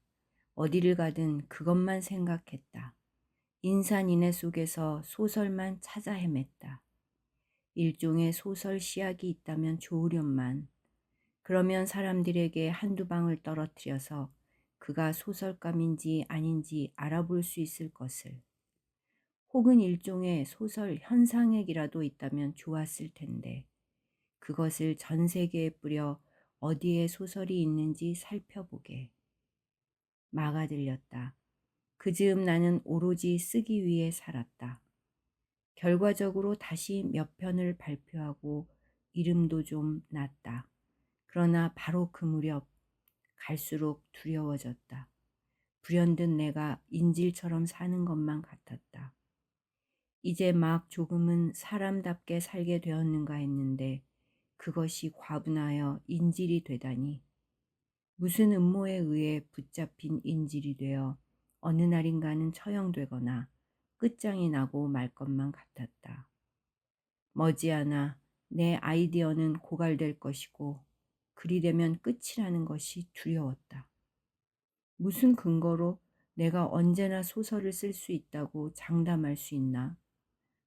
어디를 가든 그것만 생각했다. 인산인해 속에서 소설만 찾아 헤맸다. 일종의 소설 시약이 있다면 좋으련만. 그러면 사람들에게 한두 방울 떨어뜨려서 그가 소설감인지 아닌지 알아볼 수 있을 것을. 혹은 일종의 소설 현상액이라도 있다면 좋았을 텐데 그것을 전 세계에 뿌려 어디에 소설이 있는지 살펴보게. 마가 들렸다. 그 즈음 나는 오로지 쓰기 위해 살았다. 결과적으로 다시 몇 편을 발표하고 이름도 좀 났다. 그러나 바로 그 무렵 갈수록 두려워졌다. 불현듯 내가 인질처럼 사는 것만 같았다. 이제 막 조금은 사람답게 살게 되었는가 했는데 그것이 과분하여 인질이 되다니, 무슨 음모에 의해 붙잡힌 인질이 되어 어느 날인가는 처형되거나 끝장이 나고 말 것만 같았다. 머지않아 내 아이디어는 고갈될 것이고 그리 되면 끝이라는 것이 두려웠다. 무슨 근거로 내가 언제나 소설을 쓸 수 있다고 장담할 수 있나?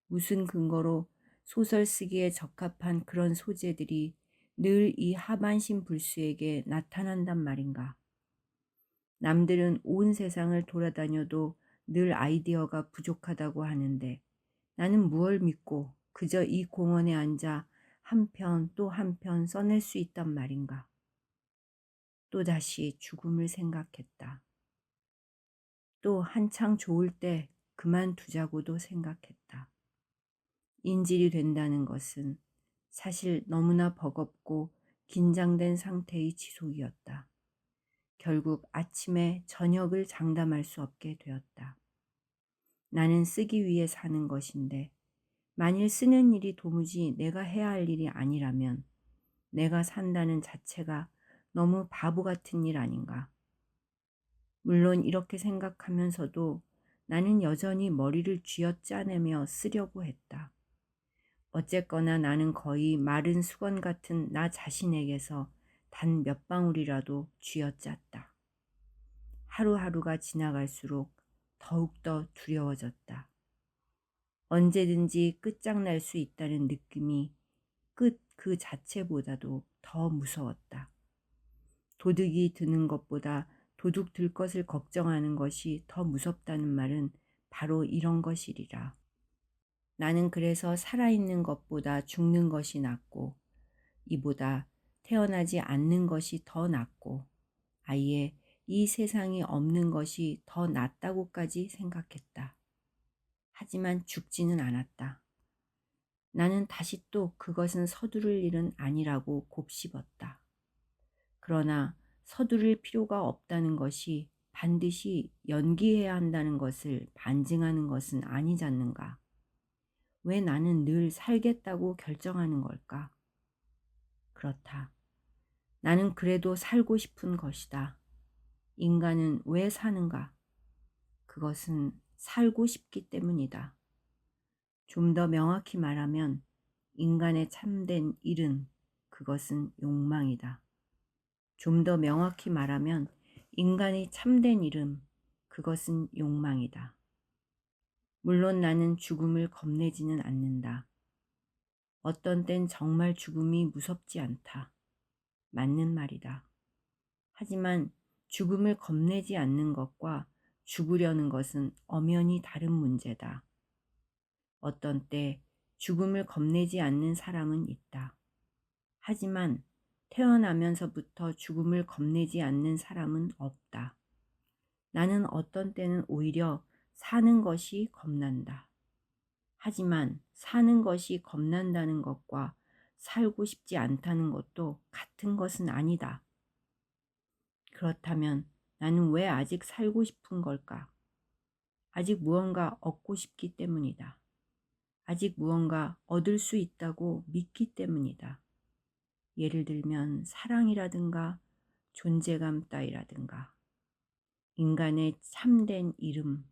무슨 근거로 소설 쓰기에 적합한 그런 소재들이 늘 이 하반신 불수에게 나타난단 말인가? 남들은 온 세상을 돌아다녀도 늘 아이디어가 부족하다고 하는데 나는 무얼 믿고 그저 이 공원에 앉아 한 편 또 한 편 써낼 수 있단 말인가? 또다시 죽음을 생각했다. 또 한창 좋을 때 그만두자고도 생각했다. 인질이 된다는 것은 사실 너무나 버겁고 긴장된 상태의 지속이었다. 결국 아침에 저녁을 장담할 수 없게 되었다. 나는 쓰기 위해 사는 것인데 만일 쓰는 일이 도무지 내가 해야 할 일이 아니라면 내가 산다는 자체가 너무 바보 같은 일 아닌가. 물론 이렇게 생각하면서도 나는 여전히 머리를 쥐어짜내며 쓰려고 했다. 어쨌거나 나는 거의 마른 수건 같은 나 자신에게서 단 몇 방울이라도 쥐어짰다. 하루하루가 지나갈수록 더욱더 두려워졌다. 언제든지 끝장날 수 있다는 느낌이 끝 그 자체보다도 더 무서웠다. 도둑이 드는 것보다 도둑 들 것을 걱정하는 것이 더 무섭다는 말은 바로 이런 것이리라. 나는 그래서 살아있는 것보다 죽는 것이 낫고 이보다 태어나지 않는 것이 더 낫고 아예 이 세상이 없는 것이 더 낫다고까지 생각했다. 하지만 죽지는 않았다. 나는 다시 또 그것은 서두를 일은 아니라고 곱씹었다. 그러나 서두를 필요가 없다는 것이 반드시 연기해야 한다는 것을 반증하는 것은 아니지 않는가? 왜 나는 늘 살겠다고 결정하는 걸까? 그렇다. 나는 그래도 살고 싶은 것이다. 인간은 왜 사는가? 그것은 살고 싶기 때문이다. 좀 더 명확히 말하면 인간의 참된 일은 그것은 욕망이다. 좀 더 명확히 말하면 인간의 참된 이름, 그것은 욕망이다. 물론 나는 죽음을 겁내지는 않는다. 어떤 땐 정말 죽음이 무섭지 않다. 맞는 말이다. 하지만 죽음을 겁내지 않는 것과 죽으려는 것은 엄연히 다른 문제다. 어떤 때 죽음을 겁내지 않는 사람은 있다. 하지만 태어나면서부터 죽음을 겁내지 않는 사람은 없다. 나는 어떤 때는 오히려 사는 것이 겁난다. 하지만 사는 것이 겁난다는 것과 살고 싶지 않다는 것도 같은 것은 아니다. 그렇다면 나는 왜 아직 살고 싶은 걸까? 아직 무언가 얻고 싶기 때문이다. 아직 무언가 얻을 수 있다고 믿기 때문이다. 예를 들면 사랑이라든가 존재감 따위라든가. 인간의 참된 이름,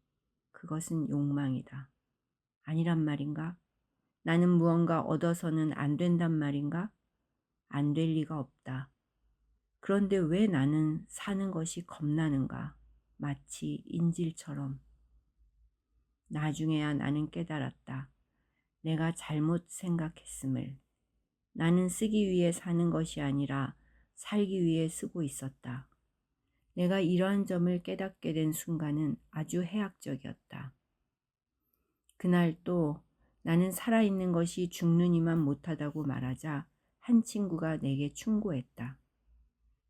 그것은 욕망이다. 아니란 말인가? 나는 무언가 얻어서는 안 된단 말인가? 안 될 리가 없다. 그런데 왜 나는 사는 것이 겁나는가? 마치 인질처럼. 나중에야 나는 깨달았다. 내가 잘못 생각했음을. 나는 쓰기 위해 사는 것이 아니라 살기 위해 쓰고 있었다. 내가 이러한 점을 깨닫게 된 순간은 아주 해악적이었다. 그날 또 나는 살아있는 것이 죽느니만 못하다고 말하자 한 친구가 내게 충고했다.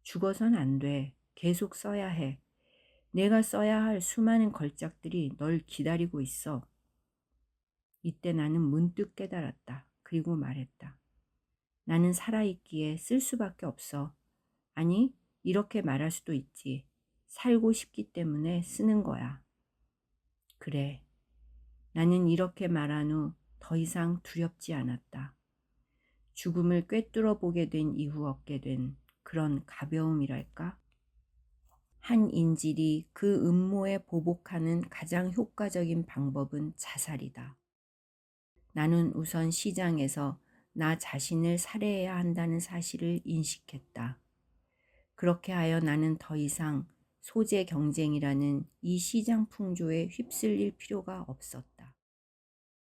죽어선 안 돼. 계속 써야 해. 내가 써야 할 수많은 걸작들이 널 기다리고 있어. 이때 나는 문득 깨달았다. 그리고 말했다. 나는 살아있기에 쓸 수밖에 없어. 아니, 이렇게 말할 수도 있지. 살고 싶기 때문에 쓰는 거야. 그래, 나는 이렇게 말한 후 더 이상 두렵지 않았다. 죽음을 꿰뚫어 보게 된 이후 얻게 된 그런 가벼움이랄까? 한 인질이 그 음모에 보복하는 가장 효과적인 방법은 자살이다. 나는 우선 시장에서 나 자신을 살해해야 한다는 사실을 인식했다. 그렇게 하여 나는 더 이상 소재 경쟁이라는 이 시장 풍조에 휩쓸릴 필요가 없었다.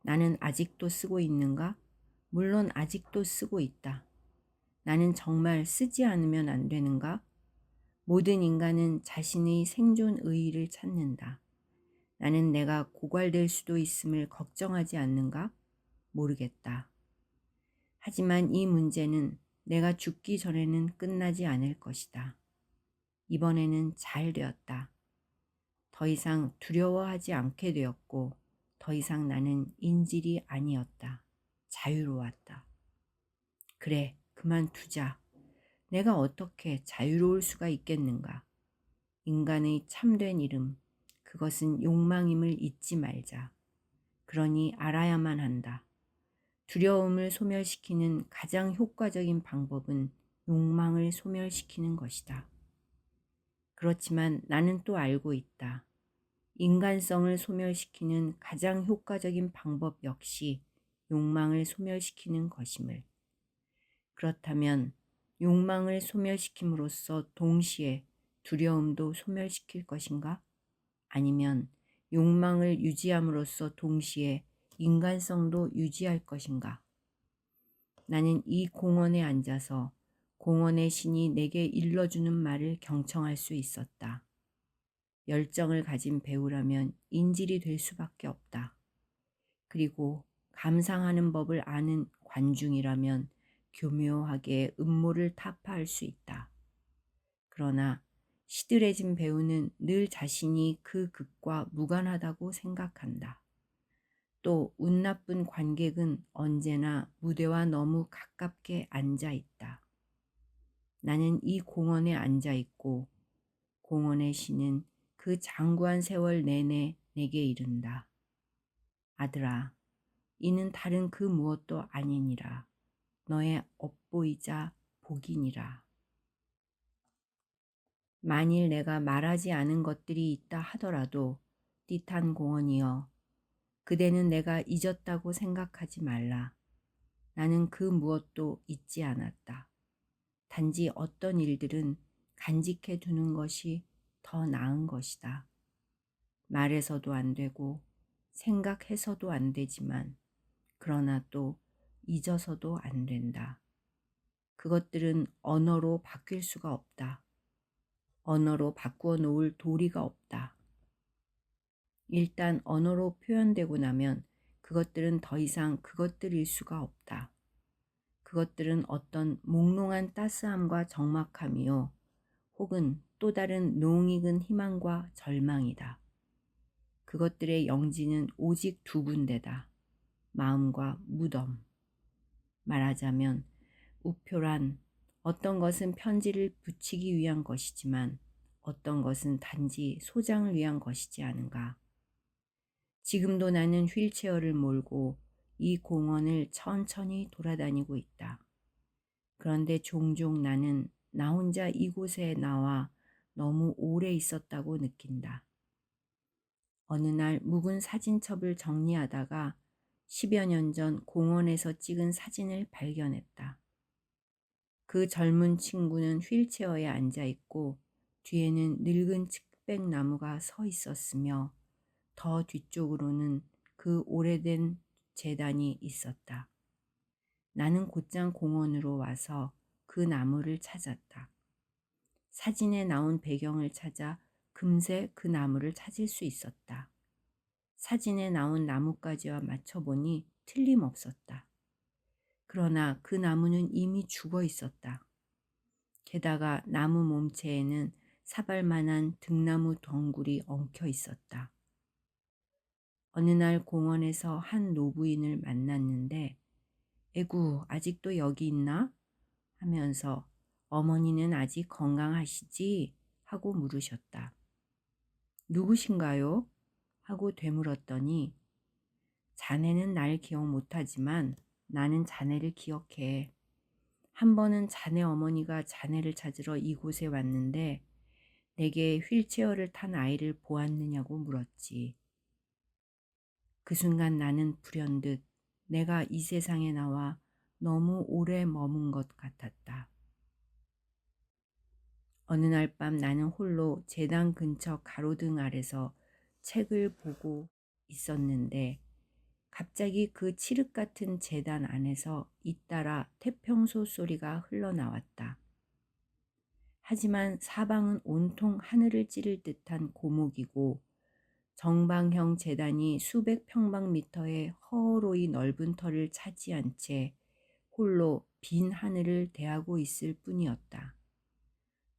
나는 아직도 쓰고 있는가? 물론 아직도 쓰고 있다. 나는 정말 쓰지 않으면 안 되는가? 모든 인간은 자신의 생존 의의를 찾는다. 나는 내가 고갈될 수도 있음을 걱정하지 않는가? 모르겠다. 하지만 이 문제는 내가 죽기 전에는 끝나지 않을 것이다. 이번에는 잘 되었다. 더 이상 두려워하지 않게 되었고, 더 이상 나는 인질이 아니었다. 자유로웠다. 그래, 그만두자. 내가 어떻게 자유로울 수가 있겠는가? 인간의 참된 이름, 그것은 욕망임을 잊지 말자. 그러니 알아야만 한다. 두려움을 소멸시키는 가장 효과적인 방법은 욕망을 소멸시키는 것이다. 그렇지만 나는 또 알고 있다. 인간성을 소멸시키는 가장 효과적인 방법 역시 욕망을 소멸시키는 것임을. 그렇다면 욕망을 소멸시킴으로써 동시에 두려움도 소멸시킬 것인가? 아니면 욕망을 유지함으로써 동시에 인간성도 유지할 것인가? 나는 이 공원에 앉아서 공원의 신이 내게 일러주는 말을 경청할 수 있었다. 열정을 가진 배우라면 인질이 될 수밖에 없다. 그리고 감상하는 법을 아는 관중이라면 교묘하게 음모를 타파할 수 있다. 그러나 시들해진 배우는 늘 자신이 그 극과 무관하다고 생각한다. 또 운 나쁜 관객은 언제나 무대와 너무 가깝게 앉아 있다. 나는 이 공원에 앉아 있고 공원의 신은 그 장구한 세월 내내 내게 이른다. 아들아, 이는 다른 그 무엇도 아니니라. 너의 업보이자 복이니라. 만일 내가 말하지 않은 것들이 있다 하더라도 띠탄 공원이여, 그대는 내가 잊었다고 생각하지 말라. 나는 그 무엇도 잊지 않았다. 단지 어떤 일들은 간직해 두는 것이 더 나은 것이다. 말해서도 안 되고 생각해서도 안 되지만 그러나 또 잊어서도 안 된다. 그것들은 언어로 바뀔 수가 없다. 언어로 바꾸어 놓을 도리가 없다. 일단 언어로 표현되고 나면 그것들은 더 이상 그것들일 수가 없다. 그것들은 어떤 몽롱한 따스함과 적막함이요, 혹은 또 다른 농익은 희망과 절망이다. 그것들의 영지는 오직 두 군데다. 마음과 무덤. 말하자면 우표란 어떤 것은 편지를 붙이기 위한 것이지만 어떤 것은 단지 소장을 위한 것이지 않은가. 지금도 나는 휠체어를 몰고 이 공원을 천천히 돌아다니고 있다. 그런데 종종 나는 나 혼자 이곳에 나와 너무 오래 있었다고 느낀다. 어느 날 묵은 사진첩을 정리하다가 10여 년 전 공원에서 찍은 사진을 발견했다. 그 젊은 친구는 휠체어에 앉아 있고 뒤에는 늙은 측백나무가 서 있었으며 더 뒤쪽으로는 그 오래된 재단이 있었다. 나는 곧장 공원으로 와서 그 나무를 찾았다. 사진에 나온 배경을 찾아 금세 그 나무를 찾을 수 있었다. 사진에 나온 나뭇가지와 맞춰보니 틀림없었다. 그러나 그 나무는 이미 죽어 있었다. 게다가 나무 몸체에는 사발만한 등나무 덩굴이 엉켜 있었다. 어느 날 공원에서 한 노부인을 만났는데 에구, 아직도 여기 있나? 하면서 어머니는 아직 건강하시지? 하고 물으셨다. 누구신가요? 하고 되물었더니 자네는 날 기억 못하지만 나는 자네를 기억해. 한 번은 자네 어머니가 자네를 찾으러 이곳에 왔는데 내게 휠체어를 탄 아이를 보았느냐고 물었지. 그 순간 나는 불현듯 내가 이 세상에 나와 너무 오래 머문 것 같았다. 어느 날 밤 나는 홀로 제당 근처 가로등 아래서 책을 보고 있었는데 갑자기 그 칠흑 같은 제단 안에서 잇따라 태평소 소리가 흘러나왔다. 하지만 사방은 온통 하늘을 찌를 듯한 고목이고 정방형 제단이 수백 평방미터의 허허로이 넓은 터를 차지한 채 홀로 빈 하늘을 대하고 있을 뿐이었다.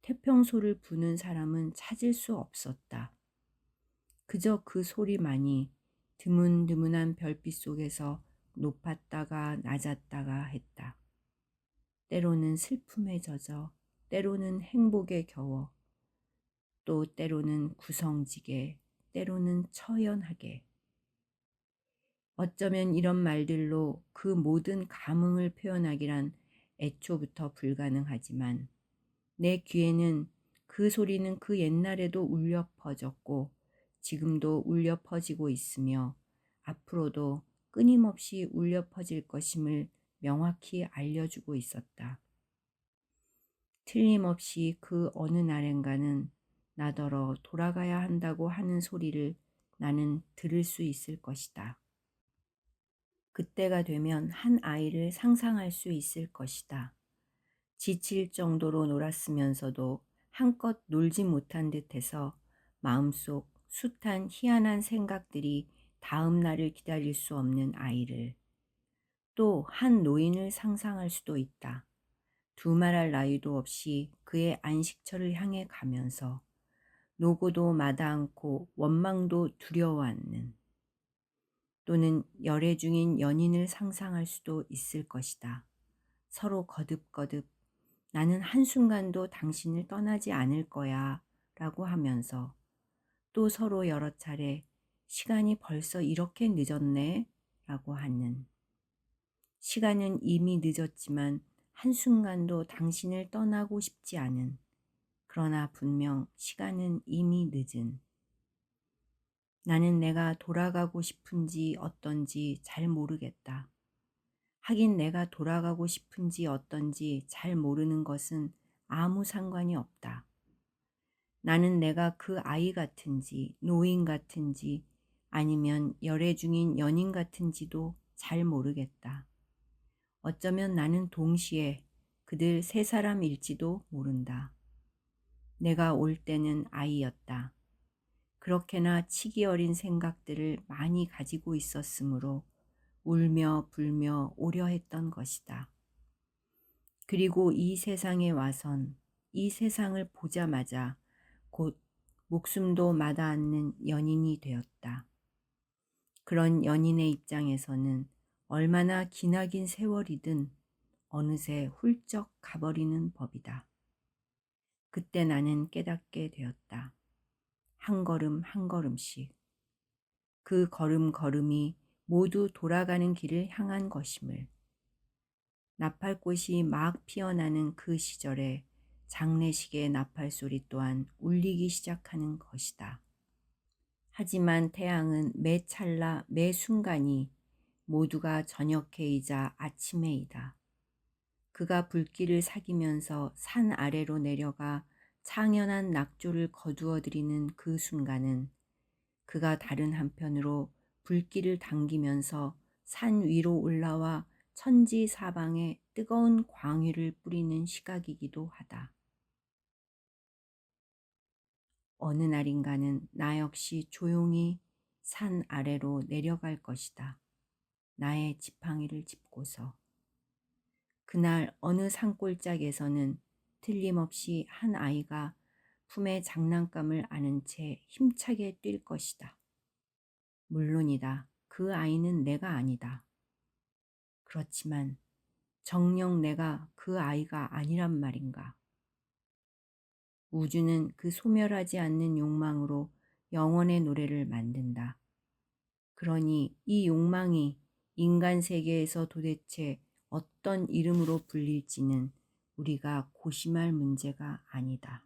태평소를 부는 사람은 찾을 수 없었다. 그저 그 소리만이 드문드문한 별빛 속에서 높았다가 낮았다가 했다. 때로는 슬픔에 젖어, 때로는 행복에 겨워, 또 때로는 구성지게, 때로는 처연하게. 어쩌면 이런 말들로 그 모든 감흥을 표현하기란 애초부터 불가능하지만 내 귀에는 그 소리는 그 옛날에도 울려 퍼졌고 지금도 울려 퍼지고 있으며 앞으로도 끊임없이 울려 퍼질 것임을 명확히 알려주고 있었다. 틀림없이 그 어느 날엔가는 나더러 돌아가야 한다고 하는 소리를 나는 들을 수 있을 것이다. 그때가 되면 한 아이를 상상할 수 있을 것이다. 지칠 정도로 놀았으면서도 한껏 놀지 못한 듯해서 마음속 숱한 희한한 생각들이 다음 날을 기다릴 수 없는 아이를. 또 한 노인을 상상할 수도 있다. 두말할 나이도 없이 그의 안식처를 향해 가면서 노고도 마다 않고 원망도 두려워 않는, 또는 열애 중인 연인을 상상할 수도 있을 것이다. 서로 거듭거듭 나는 한순간도 당신을 떠나지 않을 거야 라고 하면서 또 서로 여러 차례 시간이 벌써 이렇게 늦었네 라고 하는, 시간은 이미 늦었지만 한순간도 당신을 떠나고 싶지 않은, 그러나 분명 시간은 이미 늦은, 나는 내가 돌아가고 싶은지 어떤지 잘 모르겠다. 하긴 내가 돌아가고 싶은지 어떤지 잘 모르는 것은 아무 상관이 없다. 나는 내가 그 아이 같은지 노인 같은지 아니면 열애 중인 연인 같은지도 잘 모르겠다. 어쩌면 나는 동시에 그들 세 사람일지도 모른다. 내가 올 때는 아이였다. 그렇게나 치기 어린 생각들을 많이 가지고 있었으므로 울며 불며 오려 했던 것이다. 그리고 이 세상에 와선 이 세상을 보자마자 곧 목숨도 마다 않는 연인이 되었다. 그런 연인의 입장에서는 얼마나 기나긴 세월이든 어느새 훌쩍 가버리는 법이다. 그때 나는 깨닫게 되었다. 한 걸음 한 걸음씩. 그 걸음 걸음이 모두 돌아가는 길을 향한 것임을. 나팔꽃이 막 피어나는 그 시절에 장례식의 나팔 소리 또한 울리기 시작하는 것이다. 하지만 태양은 매 찰나 매 순간이 모두가 저녁해이자 아침해이다. 그가 불길을 사귀면서 산 아래로 내려가 창연한 낙조를 거두어들이는 그 순간은 그가 다른 한편으로 불길을 당기면서 산 위로 올라와 천지 사방에 뜨거운 광위를 뿌리는 시각이기도 하다. 어느 날인가는 나 역시 조용히 산 아래로 내려갈 것이다. 나의 지팡이를 짚고서. 그날 어느 산골짜기에서는 틀림없이 한 아이가 품에 장난감을 안은 채 힘차게 뛸 것이다. 물론이다. 그 아이는 내가 아니다. 그렇지만 정녕 내가 그 아이가 아니란 말인가. 우주는 그 소멸하지 않는 욕망으로 영원의 노래를 만든다. 그러니 이 욕망이 인간 세계에서 도대체 어떤 이름으로 불릴지는 우리가 고심할 문제가 아니다.